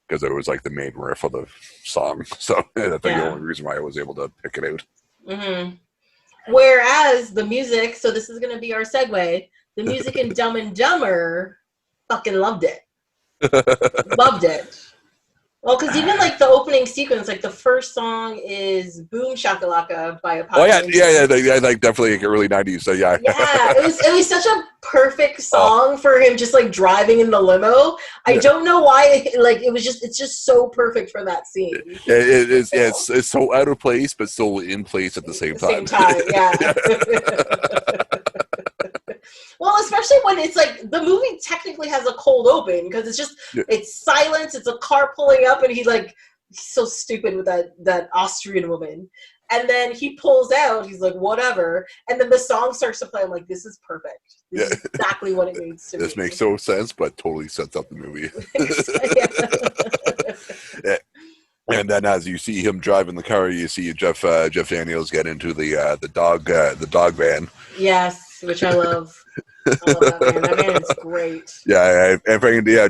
Because it was like the main riff of the song. So I think the only reason why I was able to pick it out. Mm-hmm. Whereas the music, so this is going to be our segue, The music in Dumb and Dumber, fucking loved it. Loved it. Well, because even like the opening sequence, like the first song is "Boom Shakalaka" by Apollo. Oh yeah, like definitely early '90s. So yeah, it was such a perfect song for him, just like driving in the limo. I don't know why, like it's just so perfect for that scene. It's so out of place, but still in place at the same time. Yeah. Well, especially when it's like the movie technically has a cold open because it's silence. It's a car pulling up, and he's so stupid with that Austrian woman. And then he pulls out. He's like, whatever. And then the song starts to play. I'm like, this is perfect. This is exactly what it needs to be. This makes no sense, but totally sets up the movie. And then as you see him driving the car, you see Jeff Daniels get into the dog van. Yes, which I love. I love that man. That man is great.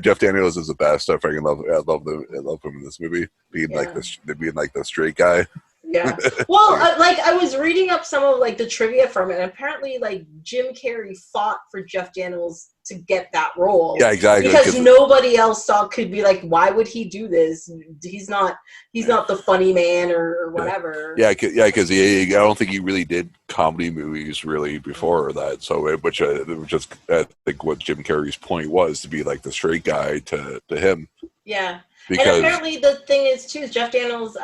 Jeff Daniels is the best. I freaking love him in this movie, being like the straight guy. Yeah. Well, I was reading up some of like the trivia from it, and apparently like Jim Carrey fought for Jeff Daniels to get that role. Yeah, exactly. Because nobody else could be like, why would he do this? He's not the funny man or whatever. Yeah, because I don't think he really did comedy movies really before that. So, which is I think what Jim Carrey's point was, to be like the straight guy to him. Yeah. Because, and apparently the thing is too, Jeff Daniels,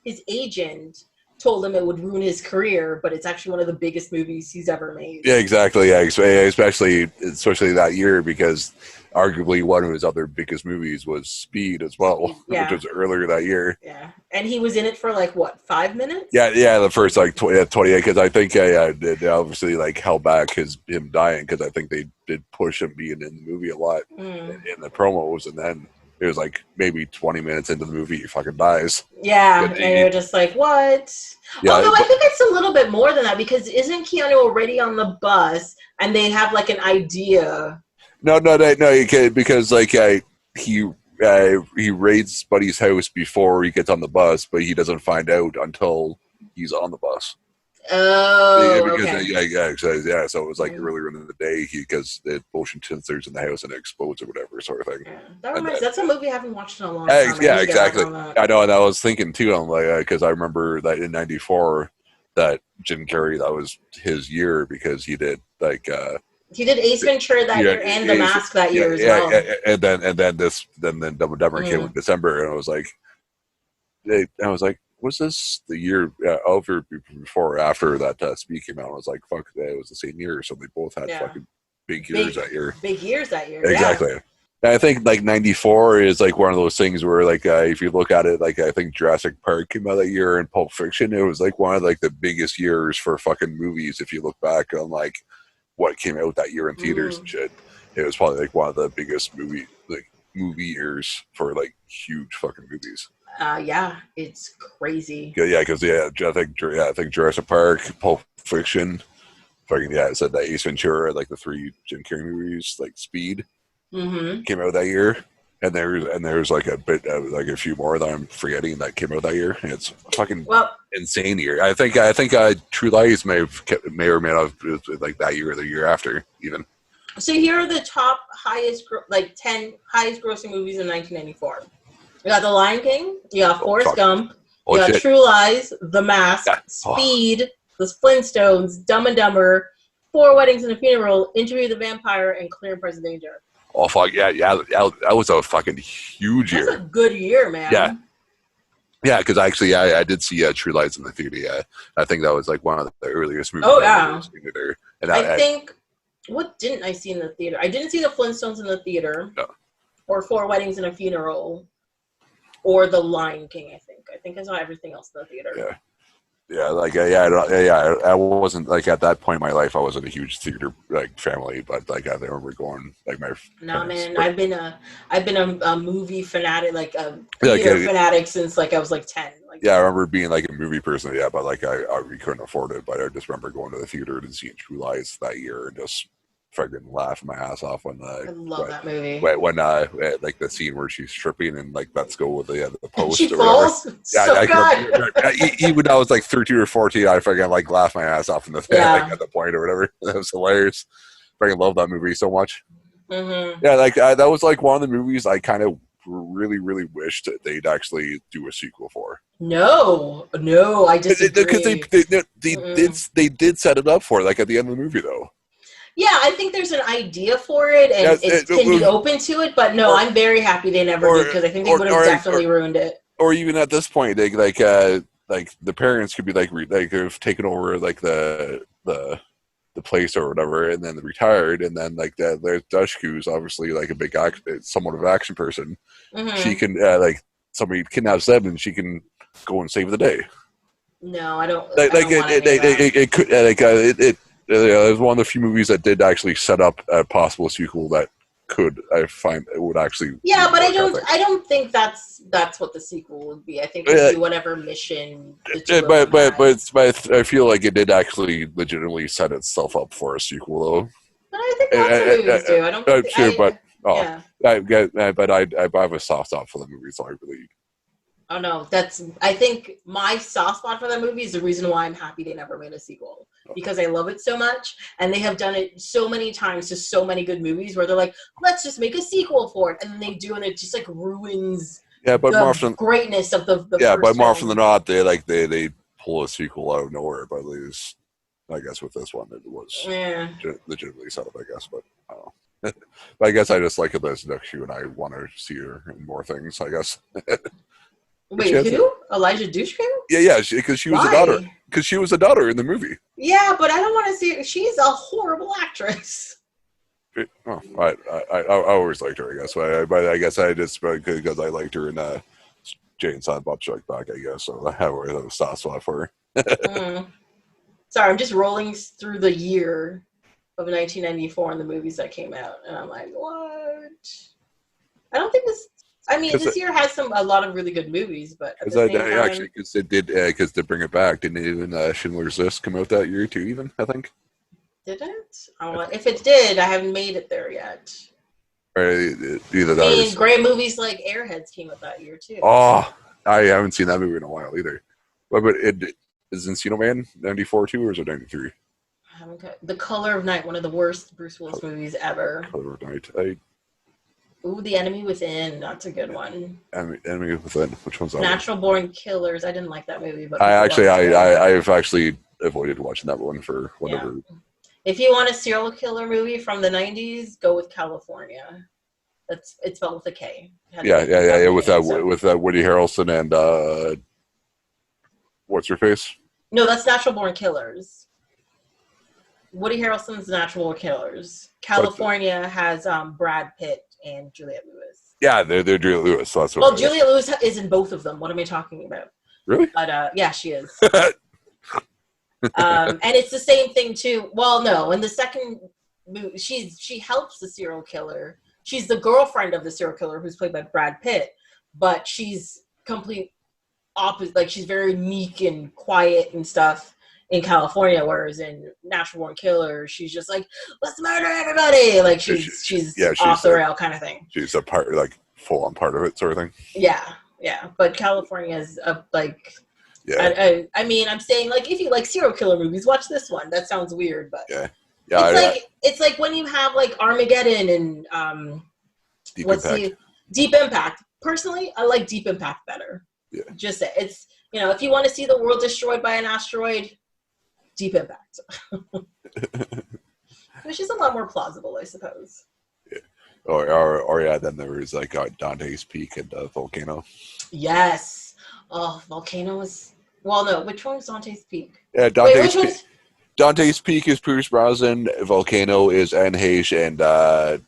his agent told him it would ruin his career, but it's actually one of the biggest movies he's ever made. Yeah, exactly. Yeah, especially that year, because arguably one of his other biggest movies was Speed as well, which was earlier that year. Yeah, and he was in it for like what, 5 minutes? Yeah, the first like 28, because I think they obviously like held back him dying, because I think they did push him being in the movie a lot in the promos, and then it was like maybe 20 minutes into the movie, he fucking dies. Yeah, and you're just like, what? Yeah, although I think it's a little bit more than that, because isn't Keanu already on the bus and they have like an idea? No, because like he raids Buddy's house before he gets on the bus, but he doesn't find out until he's on the bus. Oh, okay. So it was like earlier in the day, because the motion sensors in the house and it explodes or whatever sort of thing. Yeah. That's a movie I haven't watched in a long time. Yeah, exactly. I know, and I was thinking too. I'm like, because I remember that in '94, that Jim Carrey, that was his year, because he did like. He did Ace Ventura that year and The Mask that year as well. And then Dumb and Dumber came in December, and I was like, was this the year over before or after that Speed came out? I was like, fuck, it was the same year, so they both had fucking big years that year. Big years that year, exactly. Yeah. And I think like '94 is like one of those things where like if you look at it, like I think Jurassic Park came out that year, and Pulp Fiction, it was like one of like the biggest years for fucking movies. If you look back on like what came out that year in theaters and shit, it was probably like one of the biggest movie years for like huge fucking movies. Yeah, it's crazy. Yeah, because I think Jurassic Park, Pulp Fiction, fucking I said that Ace Ventura, like the 3 Jim Carrey movies, like Speed, came out that year, and there's like a bit like a few more that I'm forgetting that came out that year. And it's fucking insane year. I think True Lies may or may not have like that year or the year after even. So here are the top 10 highest grossing movies in 1994. You got The Lion King, you got Forrest Gump, you got True Lies, The Mask, Speed, The Flintstones, Dumb and Dumber, 4 Weddings and a Funeral, Interview with the Vampire, and Clear and Present Danger. Oh fuck yeah! That was a fucking huge year. That's a good year, man. Yeah, because actually, I did see True Lies in the theater. Yeah, I think that was like one of the earliest movies. Oh yeah. And I think what didn't I see in the theater? I didn't see The Flintstones in the theater, or 4 Weddings and a Funeral. Or The Lion King, I think I saw everything else in the theater. I wasn't like at that point in my life. I wasn't a huge theater like family, but like I remember going like my. No man, I've been a movie fanatic, like a theater fanatic since like I was like 10. Like, I remember being like a movie person. Yeah, but like we couldn't afford it. But I just remember going to the theater and seeing True Lies that year and just fucking laugh my ass off when I love that movie. When like the scene where she's stripping and like let's go with the post she or whatever. falls. So good. Even though I was like 13 or 14, I fucking like laugh my ass off in the like, at the point or whatever. That was hilarious. I fucking love that movie so much. Mm-hmm. Yeah, like that was like one of the movies I kind of really wished that they'd actually do a sequel for. No, I disagree. Because they did set it up for it, like at the end of the movie though. Yeah, I think there's an idea for it, and it can be open to it. But no, I'm very happy they never did, because I think they would have definitely ruined it. Or even at this point, they like the parents could be like have taken over like the place or whatever, and then retired, and then like that. There's Dushku's obviously like a big somewhat of an action person. Mm-hmm. She can like somebody kidnaps them, and she can go and save the day. No, I don't. It was one of the few movies that did actually set up a possible sequel that I find it would actually. Yeah, but I don't think that's what the sequel would be. I think it would be whatever mission. But I feel like it did actually legitimately set itself up for a sequel, though. But I think lots of movies do. I don't. Think but I have a soft spot for the movie, so I really. Oh no, I think my soft spot for that movie is the reason why I'm happy they never made a sequel, because I love it so much, and they have done it so many times to so many good movies where they're like, let's just make a sequel for it, and then they do, and it just like ruins the greatness of the but more often than not, they pull a sequel out of nowhere. But at least, I guess with this one, it was legitimately set up, I guess, but I don't know. But I guess I just like it as Dushku, and I want to see her in more things, I guess. Wait, who? Elijah Dushku? Yeah, because she was a daughter. Because she was a daughter in the movie. Yeah, but I don't want to see her. She's a horrible actress. I always liked her, I guess. But I guess I just because I liked her in Jay and Silent Bob Strike Back, I guess. So I have a soft spot for her. Sorry, I'm just rolling through the year of 1994 and the movies that came out, and I'm like, what? I don't think this. I mean, this year has a lot of really good movies, but at the same time, actually, because it did, because to bring it back, didn't even Schindler's List come out that year too? Even I think. Did it? If it did, I haven't made it there yet. Either that. I mean, great movies like Airheads came out that year too. Oh, I haven't seen that movie in a while either. But is Encino Man 94 too, or is it 93? The Color of Night, one of the worst Bruce Willis movies ever. Color of Night. Ooh, The Enemy Within. That's a good one. Enemy Within. Which one's that? Natural Born Killers. I didn't like that movie, but I've actually avoided watching that one for whatever. Yeah. If you want a serial killer movie from the 90s, go with California. It's spelled with a K. Yeah. With Woody Harrelson and what's her face? No, that's Natural Born Killers. Woody Harrelson's Natural Born Killers. California has Brad Pitt and Juliette Lewis. Yeah, they're Juliette Lewis. So that's what Juliette Lewis is in both of them. What am I talking about? Really? But yeah, she is. And it's the same thing too. Well, no, in the second movie, she helps the serial killer. She's the girlfriend of the serial killer, who's played by Brad Pitt, but she's complete opposite. Like, she's very meek and quiet and stuff in California, whereas in Natural Born Killer, she's just like, let's murder everybody. Like, she's off the rail kind of thing. She's a part, like, full on part of it sort of thing. Yeah. But California is like. Yeah. I mean, I'm saying, like, if you like serial killer movies, watch this one. That sounds weird, but it's like when you have like Armageddon and Deep Impact. Personally, I like Deep Impact better. Yeah. Just it's, if you want to see the world destroyed by an asteroid, Deep Impact. Which is a lot more plausible, I suppose. Yeah. Or then there was like Dante's Peak and Volcano. Yes. Oh, Volcano was. Well, no. Which one was Dante's Peak? Yeah, Dante's Peak is Pierce Brosnan. Volcano is Anne Heche and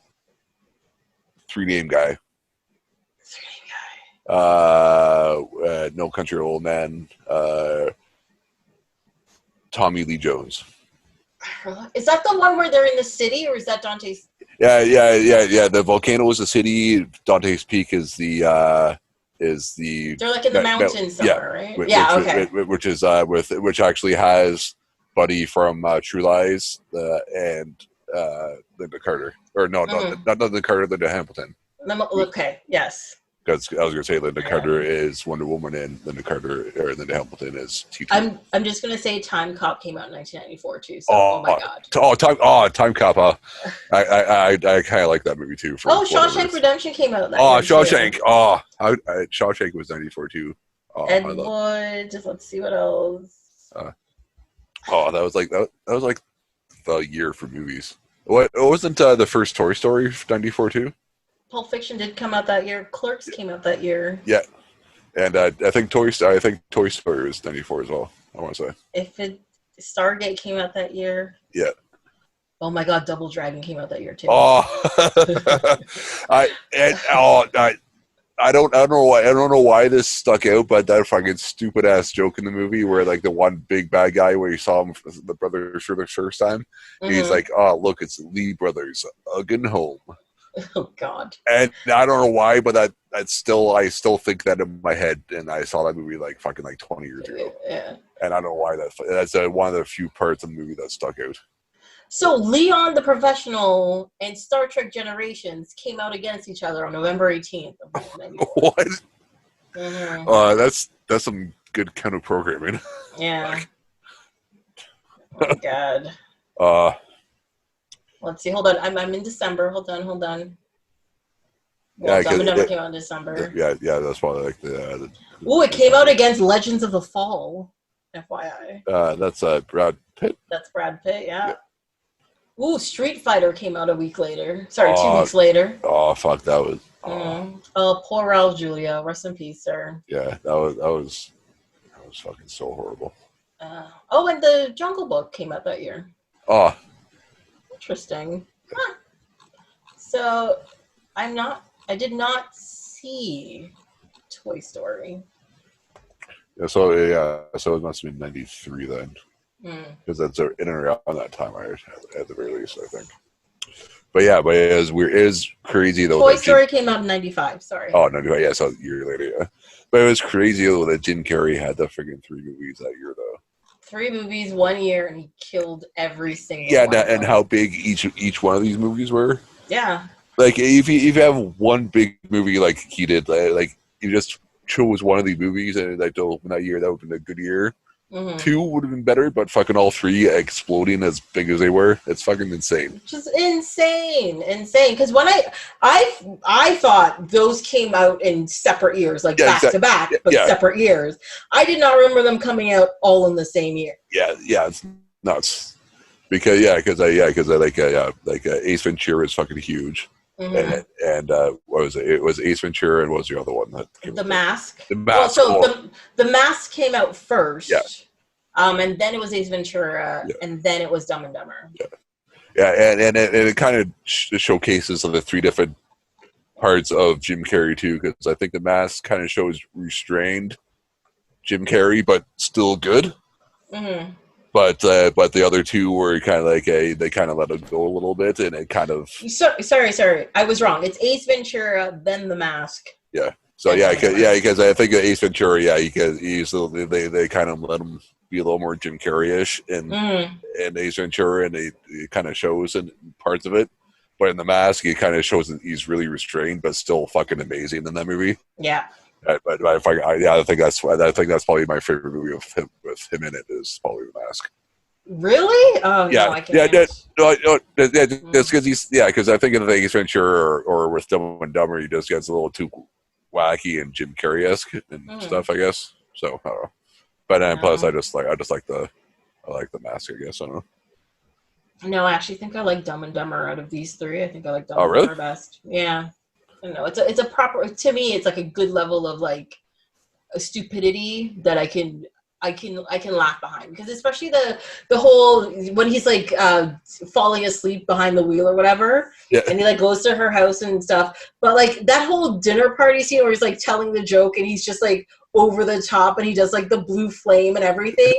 Three Name Guy. No Country for Old Men. Tommy Lee Jones. Is that the one where they're in the city, or is that Dante's? Yeah. The Volcano is the city. Dante's Peak is the. They're like in the mountains somewhere, right? Okay. Which actually has Buddy from True Lies and Linda Carter, or no, not Linda Carter, Linda Hamilton. Okay, yes. Because I was going to say Linda Carter is Wonder Woman, and Linda Hamilton is T2. I'm just going to say Time Cop came out in 1994 too. So oh my god. Time Cop. I kind of like that movie too. Shawshank Redemption came out that year. Shawshank. Too. Shawshank was 94 too. Ed Wood. Let's see what else. That was like the year for movies. What wasn't the first Toy Story 94 too? Pulp Fiction did come out that year. Clerks came out that year. Yeah, and I think Toy Story was 94 as well. I want to say. Stargate came out that year. Yeah. Oh my God, Double Dragon came out that year too. I don't know why this stuck out, but that fucking stupid ass joke in the movie where like the one big bad guy where you saw him the brothers for the first time, he's like, "Oh, look, it's the Lee brothers, Ugin home." Oh God! And I don't know why, but I still think that in my head, and I saw that movie like 20 years ago. Yeah. And I don't know why that's one of the few parts of the movie that stuck out. So Leon the Professional and Star Trek Generations came out against each other on November 18th of 1994. What? Mm-hmm. That's some good kind of programming. Yeah. Oh God. Let's see. Hold on. I'm in December. Hold on. Well, Dumb and Dumber came out in December. Yeah. That's probably like the. Ooh, it came out against Legends of the Fall. FYI. That's Brad Pitt. That's Brad Pitt. Yeah. Ooh, Street Fighter came out a week later. Sorry, 2 weeks later. Oh fuck, that was. Poor Raul Julia. Rest in peace, sir. Yeah, that was fucking so horrible. And the Jungle Book came out that year. Oh. Interesting. Huh. So, I did not see Toy Story. Yeah, so it must have been 93 then. Because that's in and around that time at the very least, I think. But it is crazy though. Toy Story came out in 95, sorry. Oh, 95, yeah, so a year later, yeah. But it was crazy though that Jim Carrey had the freaking 3 movies that year though. 3 movies, 1 year, and he killed every single one. Yeah, and how big each one of these movies were. Yeah. Like if you have one big movie like he did, like you just chose one of these movies and like that year that would have been a good year. 2 would have been better, but fucking all 3 exploding as big as they were, it's fucking insane. Just insane. Because when I thought those came out in separate years, like back to back, but separate years. I did not remember them coming out all in the same year. Yeah, it's nuts. Because Ace Ventura is fucking huge. And what was it? It was Ace Ventura, and what was the other one? The Mask. The Mask. Well, the Mask came out first. Yeah. And then it was Ace Ventura, and then it was Dumb and Dumber. Yeah, and it kind of showcases the 3 different parts of Jim Carrey too, because I think the Mask kind of shows restrained Jim Carrey, but still good. But the other 2 were kind of like they kind of let it go a little bit, and it kind of. Sorry, I was wrong. It's Ace Ventura, then The Mask. Yeah. So because I think Ace Ventura, because they kind of let him be a little more Jim Carrey-ish in Ace Ventura, and it kind of shows in parts of it. But in The Mask, it kind of shows that he's really restrained, but still fucking amazing in that movie. Yeah. But I think that's probably my favorite movie with him in it is probably The Mask. Really? Oh yeah, no, I can't. That's because because I think in Ace Ventura or with Dumb and Dumber, he just gets a little too wacky and Jim Carrey-esque and stuff, I guess. So I don't know. But plus, I like the Mask, I guess. I don't know. No, I actually think I like Dumb and Dumber out of these 3. I think I like Dumb and Dumber best. Yeah. I don't know. It's a proper, to me, it's like a good level of like a stupidity that I can laugh behind, because especially the whole when he's like falling asleep behind the wheel or whatever, and he like goes to her house and stuff. But like that whole dinner party scene where he's like telling the joke and he's just like over the top and he does like the blue flame and everything.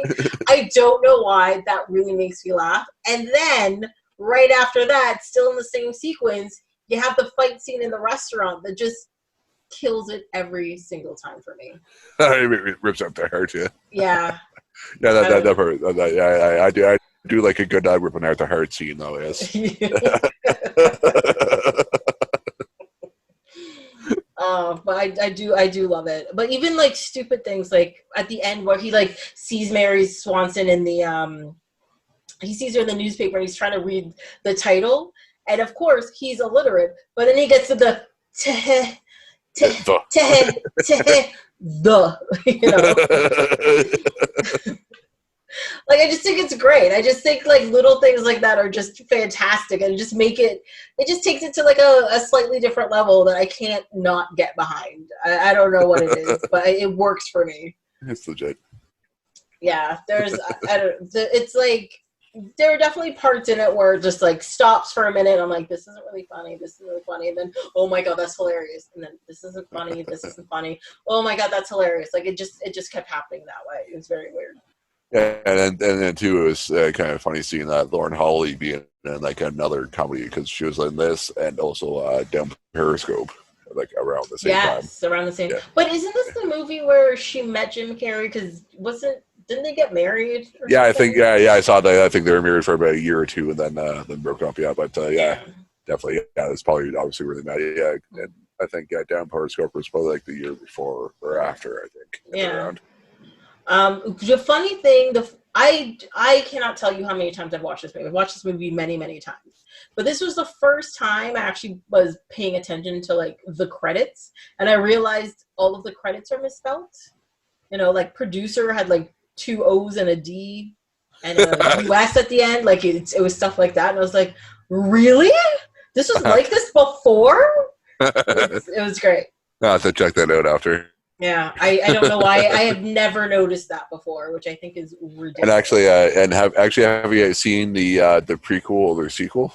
I don't know why that really makes me laugh. And then right after that, still in the same sequence, you have the fight scene in the restaurant that just kills it every single time for me. It rips out the heart, yeah. Yeah. Yeah, that part. I do like a good ripping out the heart scene though. Yes. But I do love it. But even like stupid things like at the end where he like sees Mary Swanson in the he sees her in the newspaper and he's trying to read the title, and of course he's illiterate, but then he gets to the you know. Like, I just think it's great. I just think like little things like that are just fantastic, and just it just takes it to like a slightly different level that I can't not get behind. I don't know what it is, but it works for me. It's legit. Yeah, it's like there are definitely parts in it where it just like stops for a minute. I'm like, this isn't really funny. This isn't really funny. And then, oh my God, that's hilarious. And then this isn't funny. This isn't funny. Oh my God, that's hilarious. Like it just kept happening that way. It was very weird. Yeah, and then too, it was kind of funny seeing that Lauren Holly being in like another comedy because she was in this and also down Periscope like around the same time. Yes, around the same. Yeah. But isn't this the movie where she met Jim Carrey? Because didn't they get married? Yeah, I think I saw that. I think they were married for about a year or two and then broke up. Yeah, but yeah, definitely. Yeah, it's probably obviously really mad. Yeah, and I think down Periscope was probably like the year before or after. I think. Yeah. Around. The funny thing, I cannot tell you how many times I've watched this movie. I've watched this movie many, many times. But this was the first time I actually was paying attention to like the credits, and I realized all of the credits are misspelled. You know, like producer had like 2 O's and a D, and a US at the end. Like it was stuff like that, and I was like, really? This was like this before? It was great. I'll have to check that out after. Yeah, I don't know why I have never noticed that before, which I think is ridiculous. And actually, have you seen the prequel or the sequel?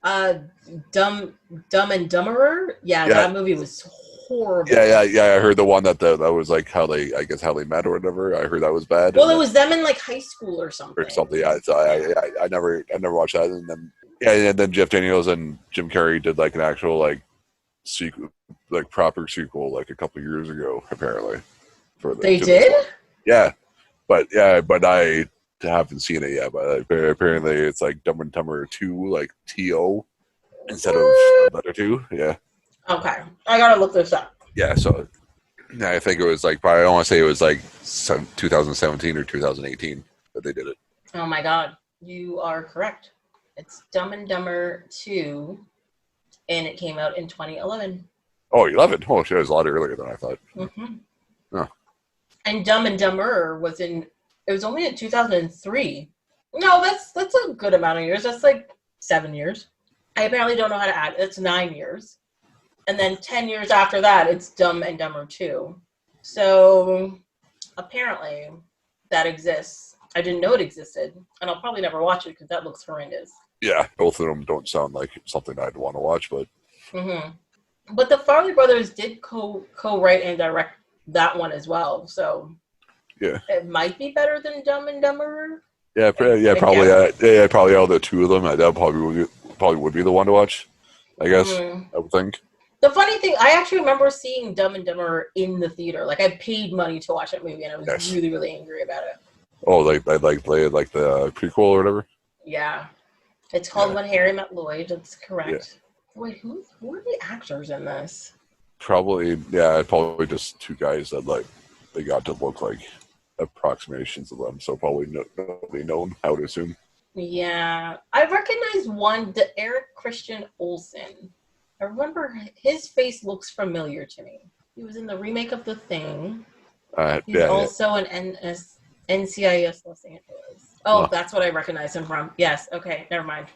Dumb and Dumberer. Yeah, that movie was horrible. Yeah. I heard the one that was like how they met or whatever. I heard that was bad. Well, it was them in like high school or something. Yeah, so I never watched that. And then and then Jeff Daniels and Jim Carrey did like an actual like sequel, like proper sequel, like a couple of years ago, apparently. They did? Yeah, but I haven't seen it yet. But apparently, it's like Dumb and Dumber 2, like TO instead of letter 2. Yeah. Okay, I gotta look this up. Yeah, so I think it was like, I don't want to say it was like 2017 or 2018 that they did it. Oh my God, you are correct. It's Dumb and Dumber 2. And it came out in 2011. Oh, 11? Oh, shit, it was a lot earlier than I thought. Mm-hmm. Oh. And Dumb and Dumber it was only in 2003. No, that's a good amount of years. That's like 7 years. I apparently don't know how to add. It's 9 years. And then 10 years after that, it's Dumb and Dumber 2. So apparently that exists. I didn't know it existed. And I'll probably never watch it because that looks horrendous. Yeah, both of them don't sound like something I'd want to watch, but... Mm-hmm. But the Farrelly brothers did co-write and direct that one as well, so... Yeah. It might be better than Dumb and Dumber. Yeah, probably. Yeah, probably all the two of them. That probably would be the one to watch, I guess, I would think. The funny thing, I actually remember seeing Dumb and Dumber in the theater. Like, I paid money to watch that movie, and I was really, really angry about it. Oh, like the prequel or whatever? Yeah. It's called When Harry Met Lloyd. That's correct. Yeah. Wait, who are the actors in this? Probably just two guys that like they got to look like approximations of them. So probably nobody known, I would assume. Yeah, I recognize one, the Eric Christian Olsen. I remember his face looks familiar to me. He was in the remake of The Thing. He's also an NCIS Los Angeles. Oh, that's what I recognize him from. Yes. Okay. Never mind.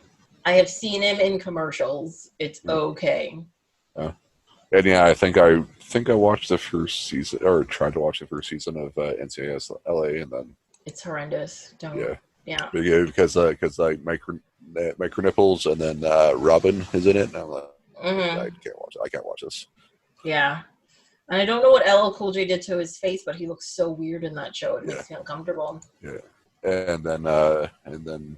I have seen him in commercials. It's okay. And yeah, I think I watched the first season, or tried to watch the first season of NCIS LA, and then it's horrendous. Don't. Yeah. Because like micro nipples, and then Robin is in it, and I'm like, I can't watch this. Yeah. And I don't know what LL Cool J did to his face, but he looks so weird in that show. It makes me uncomfortable. Yeah. And then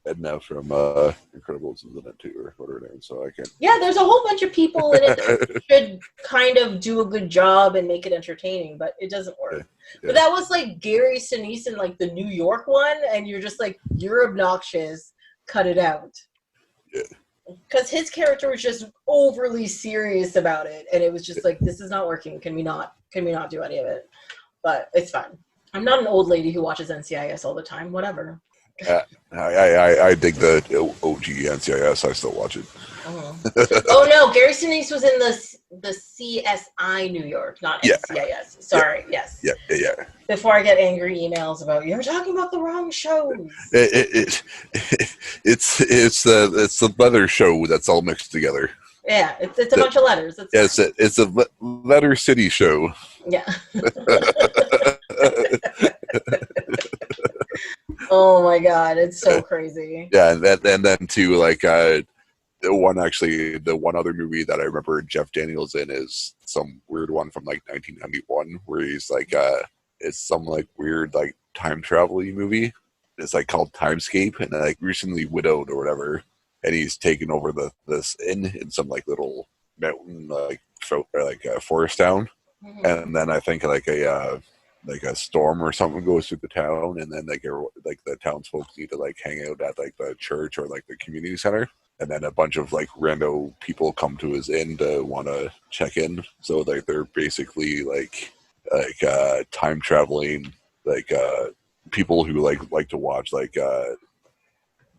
Edna from Incredibles is in it too, or whatever it is. So I can't. Yeah, there's a whole bunch of people in it that should kind of do a good job and make it entertaining, but it doesn't work. Yeah. But that was like Gary Sinise in like the New York one, and you're just like, you're obnoxious. Cut it out. Yeah. Because his character was just overly serious about it, and it was just like, this is not working. Can we not do any of it? But it's fine. I'm not an old lady who watches NCIS all the time. Whatever. I dig the OG NCIS. I still watch it. Oh no, Gary Sinise was in the CSI New York, not NCIS. Sorry, yes. Yeah. Before I get angry emails about you're talking about the wrong shows. It's the letter show that's all mixed together. Yeah, it's a bunch of letters. It's a letter city show. Yeah. Oh my god, it's so crazy. Yeah, and then too, like the one other movie that I remember Jeff Daniels in is some weird one from like 1991 where he's like it's some like weird like time travel-y movie. It's like called Timescape, and like recently widowed or whatever, and he's taken over this inn in some like little mountain like forest town, and then I think like a storm or something goes through the town, and then like the townsfolk need to like hang out at like the church or like the community center, and then a bunch of like rando people come to his inn to want to check in. So like they're basically like time traveling like people who like to watch like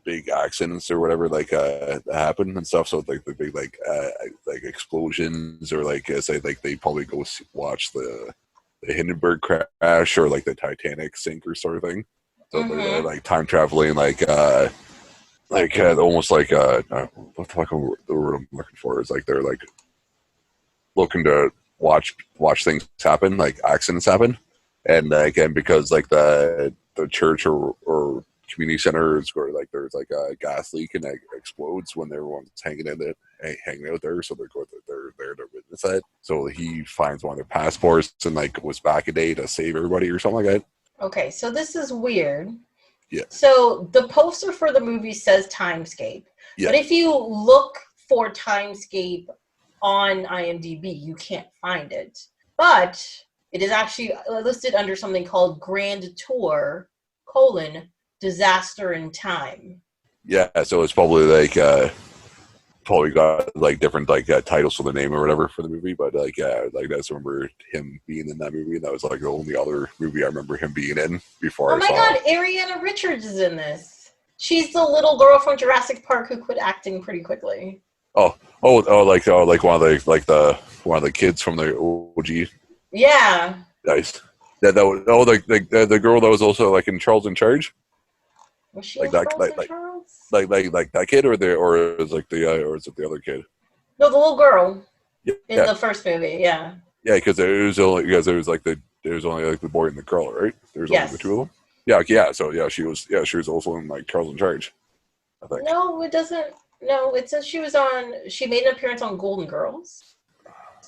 big accidents or whatever like happen and stuff. So like the big like explosions or like say like they probably go watch the Hindenburg crash or like the Titanic sink or sort of thing. So they're like time traveling, like almost like what the fuck the word I'm looking for is like they're like looking to watch things happen, like accidents happen, and again because like the church or community centers where like there's like a gas leak and it explodes when everyone's hanging out there, so they're there to witness that. So he finds one of their passports and like goes back a day to save everybody or something like that. Okay, so this is weird. Yeah. So the poster for the movie says Timescape, but if you look for Timescape on IMDb, you can't find it. But it is actually listed under something called Grand Tour: Disaster in Time. Yeah, so it's probably like probably got like different like titles for the name or whatever for the movie, but like like I just remember him being in that movie, and that was like the only other movie I remember him being in before. Oh my god, Ariana Richards is in this. She's the little girl from Jurassic Park who quit acting pretty quickly. Like one of the kids from the OG. Yeah. Nice. Yeah, that was the girl that was also like in Charles in Charge. Was she like that, Charles? Like that kid, or is it the other kid? No, the little girl in the first movie. Yeah. Yeah, because there was only like the boy and the girl, right? There was only the two of them. Yeah. So she was also in like Charles in Charge, I think. No, it doesn't. No, it says she made an appearance on Golden Girls.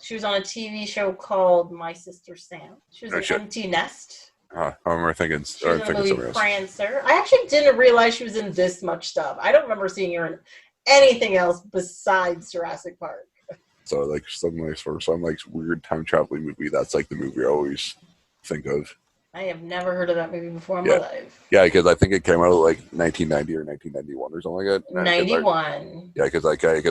She was on a TV show called My Sister Sam. She was in Empty Nest. I remember thinking. She was in the movie Prancer. I actually didn't realize she was in this much stuff. I don't remember seeing her in anything else besides Jurassic Park. So like some like weird time traveling movie. That's like the movie I always think of. I have never heard of that movie before in my life. Yeah, because I think it came out like 1990 or 1991 or something like that. 91. Yeah, because I think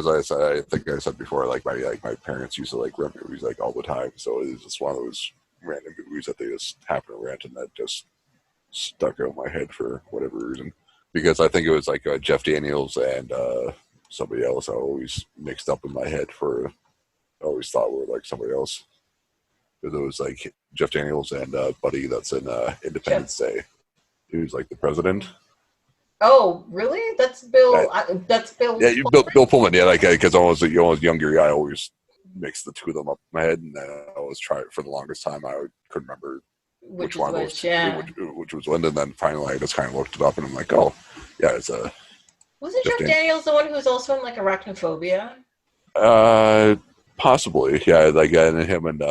I said before, like my parents used to like rent movies like all the time, so it was just one of those random movies that they just happened to rent, and that just stuck out in my head for whatever reason. Because I think it was like Jeff Daniels and somebody else I always mixed up in my head I always thought were like somebody else. Because it was like Jeff Daniels and Buddy that's in Independence Day. Who's like the president. Oh, really? That's Bill. That's Bill. Yeah, Bill Pullman. Yeah, like because I was younger, I always mixed the two of them up in my head, and I always tried for the longest time. I couldn't remember which one was which was when, and then finally I just kind of looked it up, and I'm like, oh, yeah, it's a. Wasn't Jeff Daniels the one who was also in like Arachnophobia? Possibly, yeah. Like and him and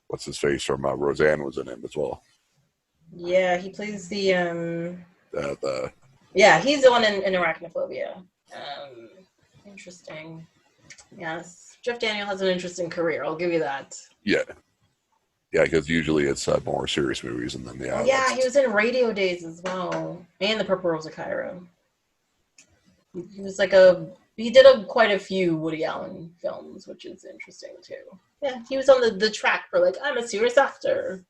what's his face from Roseanne was in him as well. Yeah, he plays the Yeah, he's the one in Arachnophobia. Interesting. Yes, Jeff Daniel has an interesting career. I'll give you that. Yeah, because usually it's more serious movies, and then yeah, he was in Radio Days as well, and The Purple Rose of Cairo. He was like he did quite a few Woody Allen films, which is interesting too. Yeah, he was on the track for like, I'm a serious actor.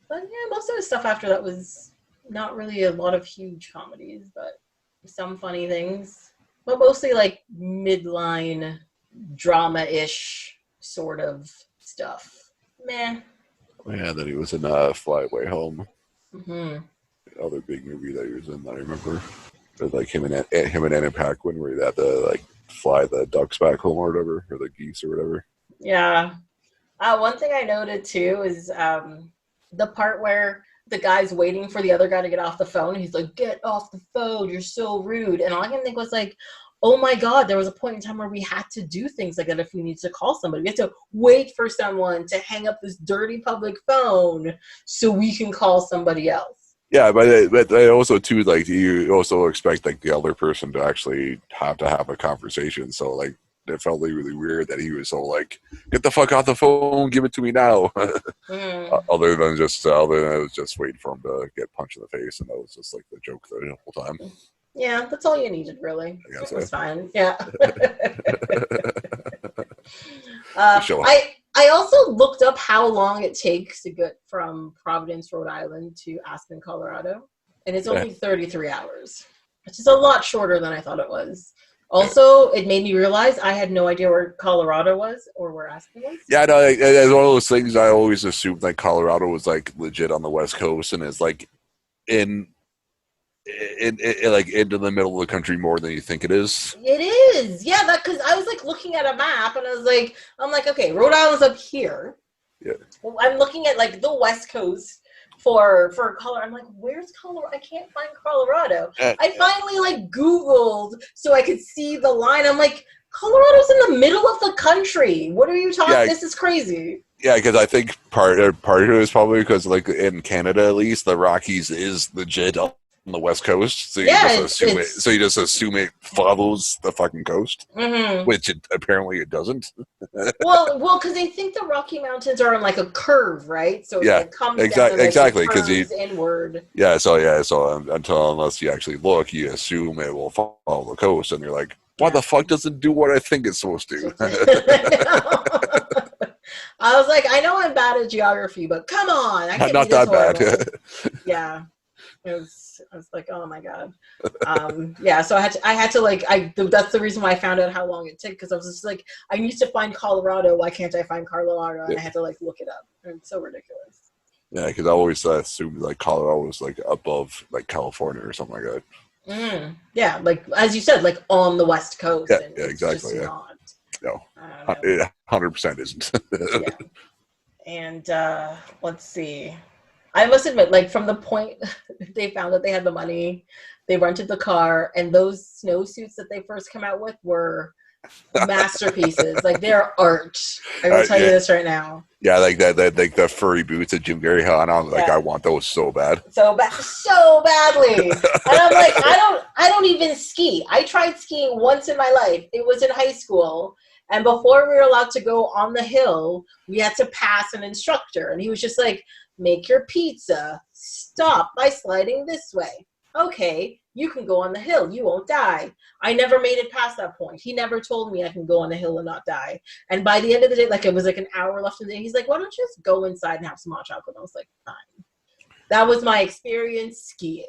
But yeah, most of his stuff after that was not really a lot of huge comedies, but some funny things. But mostly like midline drama-ish sort of stuff. Meh. Yeah, then he was in Fly Away Home. Mm-hmm. Other big movie that he was in that I remember. With like him and Anna Paquin, where he had to like fly the ducks back home or whatever, or the geese or whatever. Yeah. One thing I noted too is the part where the guy's waiting for the other guy to get off the phone. And he's like, "Get off the phone! You're so rude." And all I can think was like, oh my God, there was a point in time where we had to do things like that if we needed to call somebody. We had to wait for someone to hang up this dirty public phone so we can call somebody else. Yeah, but also too, like, you also expect like the other person to actually have a conversation. So like, it felt really weird that he was so like, "Get the fuck off the phone, give it to me now." Other than I was just waiting for him to get punched in the face, and that was just like the joke the whole time. Yeah, that's all you needed, really. It was fine. Yeah. I also looked up how long it takes to get from Providence, Rhode Island to Aspen, Colorado, and it's only 33 hours, which is a lot shorter than I thought it was. Also, it made me realize I had no idea where Colorado was or where Aspen was. Yeah, no, it's one of those things I always assumed like Colorado was like legit on the West Coast, and it's like in like into the middle of the country more than you think it is. It is, yeah. That because I was like looking at a map and I'm like, okay, Rhode Island's up here. Yeah. Well, I'm looking at like the West Coast for Colorado. I'm like, where's Colorado? I can't find Colorado. I finally like Googled so I could see the line. I'm like, Colorado's in the middle of the country. What are you talking? Yeah, this is crazy. Yeah, because I think part of it is probably because like in Canada at least, the Rockies is legit on the West Coast, so you just assume it follows the fucking coast, which apparently it doesn't. well, because they think the Rocky Mountains are on like a curve, right? So it comes exactly because inward. Yeah, so unless you actually look, you assume it will follow the coast, and you're like, why the fuck doesn't it do what I think it's supposed to? I was like, I know I'm bad at geography, but come on, I can't not be this that horrible. bad. Yeah. I was like, oh my God. Yeah, so I had to that's the reason why I found out how long it took, because I was just like, I need to find Colorado. Why can't I find Colorado? And I had to like look it up. And it's so ridiculous. Yeah, because I always assumed like Colorado was like above like California or something like that. Yeah, like as you said, like on the West Coast. Yeah, exactly. Yeah. Not. No, it 100% isn't. Yeah. And let's see. I must admit, like from the point they found that they had the money, they rented the car, and those snowsuits that they first come out with were masterpieces. Like they're art. I will tell you this right now. Yeah, like that, like the furry boots that Jim Carrey had on. Like I want those so bad, so badly. And I'm like, I don't even ski. I tried skiing once in my life. It was in high school. And before we were allowed to go on the hill, we had to pass an instructor. And he was just like, make your pizza. Stop by sliding this way. Okay, you can go on the hill. You won't die. I never made it past that point. He never told me I can go on the hill and not die. And by the end of the day, like it was like an hour left in the day, he's like, why don't you just go inside and have some hot chocolate? And I was like, fine. That was my experience skiing.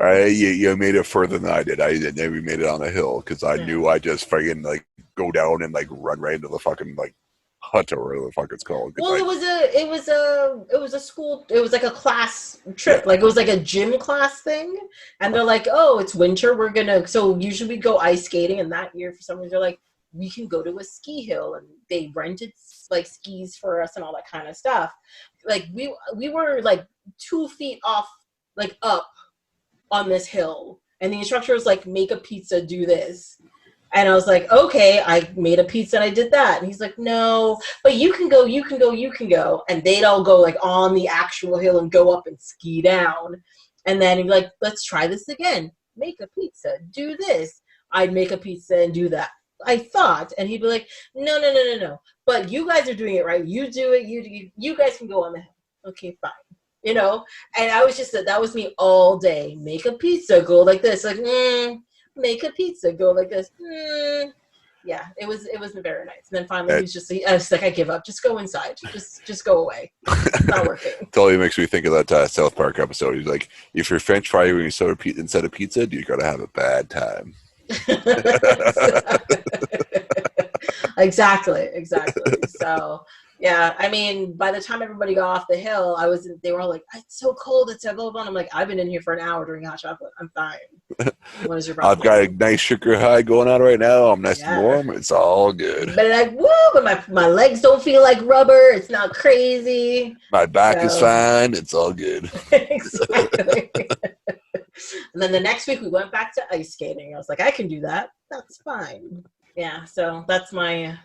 You made it further than I did. I never made it on the hill because I knew I just fucking like go down and like run right into the fucking like hut or whatever the fuck it's called. Well, it was a school. It was like a class trip. Like it was like a gym class thing. And they're like, oh, it's winter. So usually we go ice skating. And that year, for some reason, they're like, we can go to a ski hill, and they rented like skis for us and all that kind of stuff. Like we were like 2 feet off, like up on this hill, and the instructor was like, make a pizza, do this. And I was like, okay, I made a pizza and I did that. And he's like, no, but you can go. And they'd all go like on the actual hill and go up and ski down. And then he'd be like, let's try this again. Make a pizza. Do this. I'd make a pizza and do that. I thought. And he'd be like, no. But you guys are doing it right. You do it. You guys can go on the hill. Okay, fine. You know? And I was just, that was me all day. Make a pizza. Go like this. Like, make a pizza. Go like this. Yeah, it was very nice. And then finally, I was like, I give up. Just go inside. Just go away. It's not working. Totally makes me think of that South Park episode. He's like, if you're French fry when you soda instead of pizza, you're gonna have a bad time. Exactly. So yeah, I mean, by the time everybody got off the hill, they were all like, it's so cold, it's so blah, blah, blah. I'm like, I've been in here for an hour drinking hot chocolate. I'm fine. What is your problem? I've got a nice sugar high going on right now. I'm nice and warm. It's all good. But like, but my legs don't feel like rubber. It's not crazy. My back is fine. It's all good. Exactly. And then the next week we went back to ice skating. I was like, I can do that. That's fine. Yeah. So that's my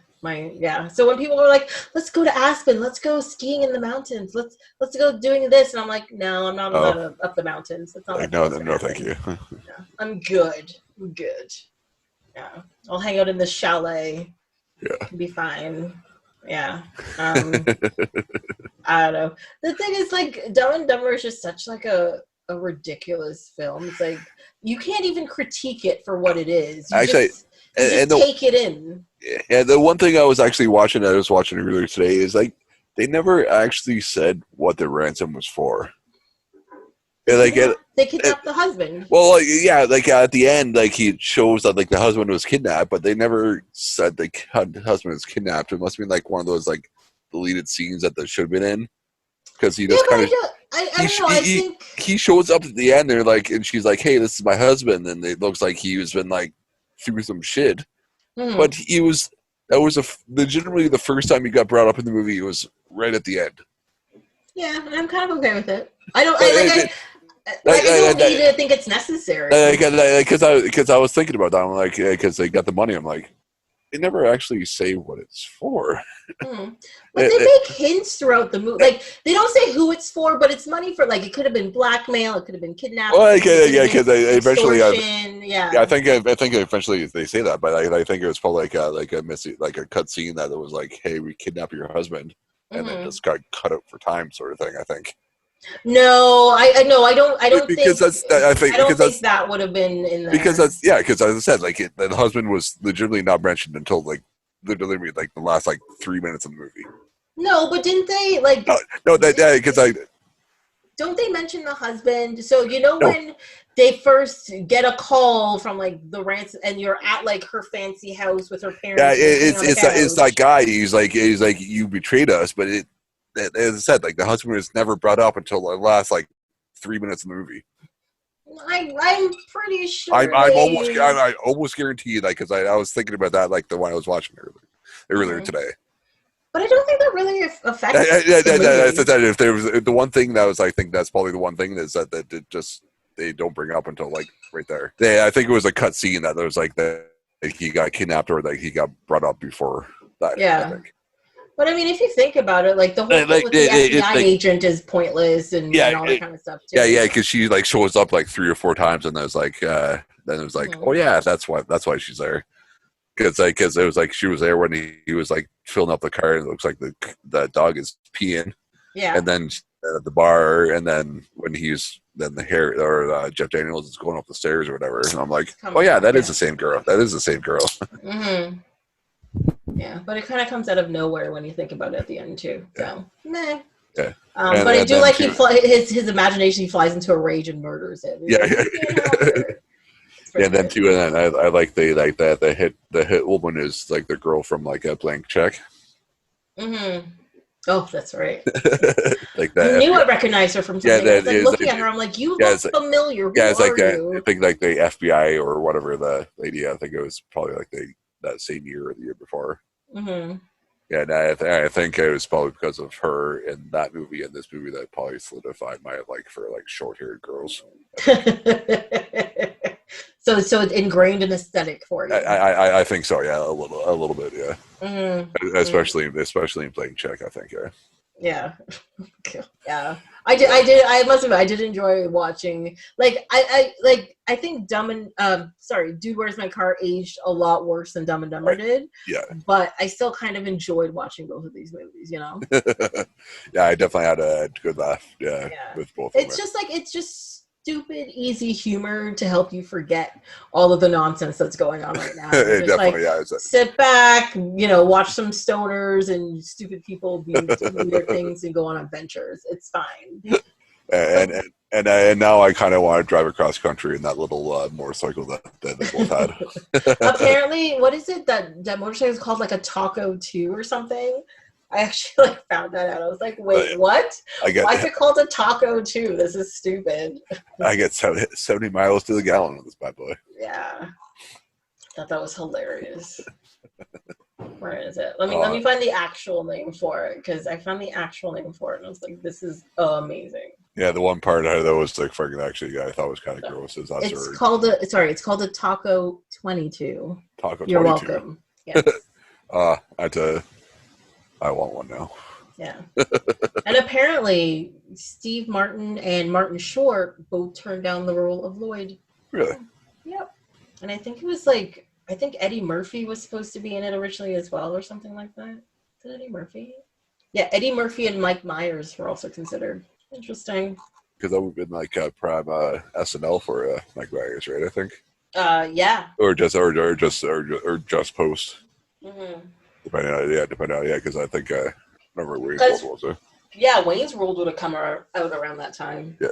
so when people were like, let's go to Aspen, let's go skiing in the mountains, let's go doing this, and I'm like, no, I'm not allowed to up the mountains. That's not no, thank you. I'm good. Yeah, I'll hang out in the chalet. Yeah, be fine. Yeah. I don't know. The thing is, like, Dumb and Dumber is just such like a ridiculous film. It's like you can't even critique it for what it is. You just take it in. And the one thing I was watching earlier today is like they never actually said what the ransom was for. And, like, they kidnapped the husband. Well, like, yeah, like at the end, like he shows that like the husband was kidnapped, but they never said the husband was kidnapped. It must have been like one of those like deleted scenes that they should have been in, because he just kind of. I don't know. I think he shows up at the end. They're like, and she's like, "Hey, this is my husband," and it looks like he was been like through some shit. But that was legitimately the first time he got brought up in the movie. It was right at the end. Yeah, I'm kind of okay with it. I don't need to think it's necessary. Because I was thinking about that. I'm like, because they got the money. I'm like, they never actually say what it's for. But they make hints throughout the movie. Like, they don't say who it's for, but it's money for, like, it could have been blackmail, it could have been kidnapping. Well, because eventually, I think eventually they say that, but I think it was probably like a cut scene that it was like, hey, we kidnapped your husband, and then just got cut out for time, sort of thing. I think. No, I don't because think that would have been in there. Because as I said, like the husband was legitimately not mentioned until like literally like the last like 3 minutes of the movie. No, but didn't they like? No, because don't they mention the husband? So when they first get a call from like the ransom, and you're at like her fancy house with her parents. Yeah, it's that guy. He's like you betrayed us, but as I said, like the husband was never brought up until the last like 3 minutes of the movie. I'm pretty sure. I almost guarantee that, because I was thinking about that like the one I was watching earlier today. But I don't think that really affects. If there was the one thing that was, I think that's probably the one thing is that they don't bring up until like right there. I think it was a cut scene that there was like that he got kidnapped or like he got brought up before that. Yeah. I think. But I mean, if you think about it, like the whole thing with the FBI agent is pointless and all that kind of stuff too. Yeah, because she like shows up like 3 or 4 times, and then it was like, oh yeah, that's why she's there. Because it was like she was there when he was like filling up the car, and it looks like the dog is peeing. Yeah. And then at the bar, and then when Jeff Daniels is going up the stairs or whatever, and I'm like, oh yeah, that is the same girl. That is the same girl. Mm-hmm. Yeah, but it kind of comes out of nowhere when you think about it at the end too. So, meh. Yeah. But I do like his imagination. He flies into a rage and murders it. Yeah, then too, and then I like the hit woman is like the girl from like a Blank Check. Mm-hmm. Oh, that's right. Like that. I knew I recognized her from something. I was like looking at her. I'm like, you look familiar. Who it's like are that. you? I think like the FBI or whatever the lady. I think it was probably like that same year or the year before. Mm-hmm. Yeah, and I think it was probably because of her in that movie and this movie that probably solidified my like for like short-haired girls. So it's ingrained in aesthetic for you. I think so. Yeah, a little bit. Yeah. Mm-hmm. Especially in Playing Check. I think. Yeah. Yeah. Yeah. I must admit, I did enjoy watching, like, I think Dude, Where's My Car aged a lot worse than Dumb and Dumber did. Yeah. But I still kind of enjoyed watching both of these movies, you know? Yeah, I definitely had a good laugh, with both of them. It's just stupid, easy humor to help you forget all of the nonsense that's going on right now. Just Definitely, sit back, watch some stoners and stupid people do weird things and go on adventures. It's fine. And now I kind of want to drive across country in that little motorcycle that they both had. Apparently, what is it that motorcycle is called, like a Taco 2 or something? I actually found that out. I was like, wait, what? Why is it called a Taco 2? This is stupid. I get 70 miles to the gallon on this bad boy. Yeah. I thought that was hilarious. Where is it? Let me find the actual name for it, because I found the actual name for it and I was like, this is amazing. Yeah, the one part that was like freaking actually I thought was kind of gross is it's called a Taco 22. Taco 22. You're welcome. Yes. I want one now. Yeah. And apparently Steve Martin and Martin Short both turned down the role of Lloyd. Really? Yep. And I think it was I think Eddie Murphy was supposed to be in it originally as well, or something like that. Is it Eddie Murphy? Yeah, Eddie Murphy and Mike Myers were also considered. Interesting. Because that would have been like prime SNL for Mike Myers, right? I think. Yeah. Or just post. Mm-hmm. Depending on because I think remember Wayne's World was there. Yeah, Wayne's World would have come out around that time. Yeah.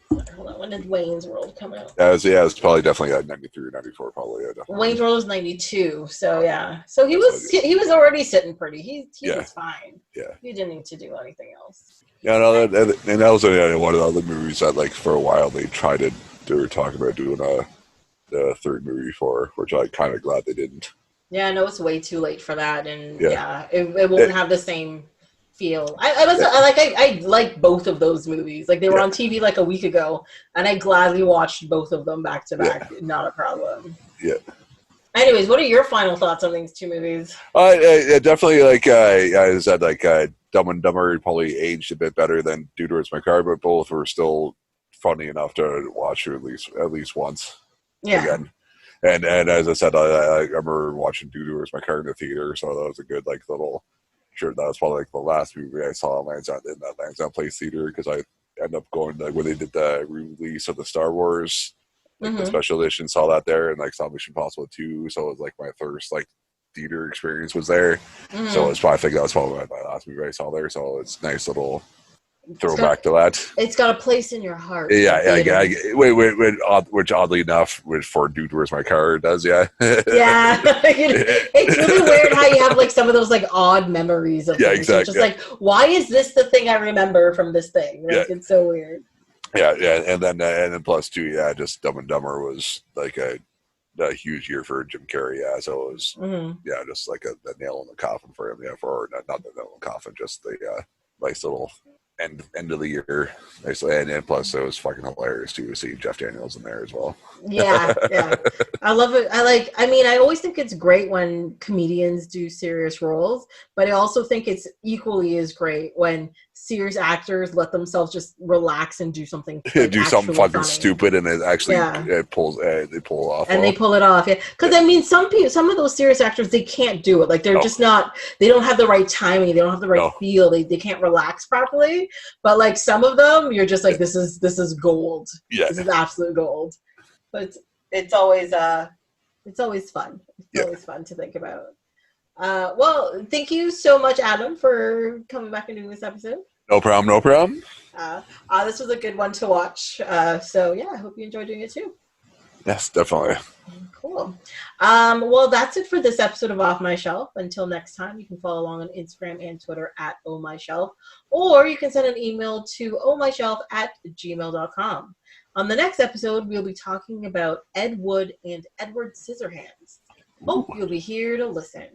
Hold on, when did Wayne's World come out? It was probably definitely 93 or 94, probably. Yeah, definitely. Wayne's World was 92, so yeah. So he was already sitting pretty. He was fine. Yeah. He didn't need to do anything else. Yeah, no, and that was one of the other movies that, like, for a while they were talking about doing the third movie for, which I'm kind of glad they didn't. Yeah, I know it's way too late for that, and it won't have the same feel. I like both of those movies. Like, they were on TV like a week ago, and I gladly watched both of them back to back. Not a problem. Yeah. Anyways, what are your final thoughts on these two movies? I definitely, like I said, like Dumb and Dumber probably aged a bit better than Dude, Where's My Car, but both were still funny enough to watch at least once. Yeah. Again. And as I said, I remember watching Dude, Where's My Car in the theater, so that was a good little. Sure, that was probably the last movie I saw in that Lansdowne Place theater, because I ended up going when they did the re-release of the Star Wars the special edition, saw that there, and saw Mission Impossible 2. So it was my first theater experience was there. So it's probably, I think that was probably my last movie I saw there. So it's a nice little throwback to that. It's got a place in your heart. Which oddly enough, for Dude, Where's My Car does, yeah. Yeah. It's really weird how you have some of those odd memories of things. Exactly. It's just why is this the thing I remember from this thing? It's so weird. Yeah, and then plus too, just Dumb and Dumber was a huge year for Jim Carrey, so it was just a nail in the coffin for him, for not the nail in the coffin, just the nice little end of the year, and plus it was fucking hilarious too to see Jeff Daniels in there as well. Yeah. I love it. I always think it's great when comedians do serious roles, but I also think it's equally as great when serious actors let themselves just relax and do something do something fucking funny. Stupid, and it actually they pull off, and they pull it off. Because some of those serious actors, they can't do it. They're just not, they don't have the right timing, they don't have the right feel, they can't relax properly. But some of them, you're just this is gold. This is absolute gold. But it's always fun. It's always fun to think about. Well, thank you so much, Adam, for coming back and doing this episode. No problem. This was a good one to watch. So yeah, I hope you enjoyed doing it too. Yes, definitely. Cool. Well, that's it for this episode of Off My Shelf. Until next time, you can follow along on Instagram and Twitter at ohmyshelf, or you can send an email to ohmyshelf@gmail.com. On the next episode, we'll be talking about Ed Wood and Edward Scissorhands. Hope you'll be here to listen.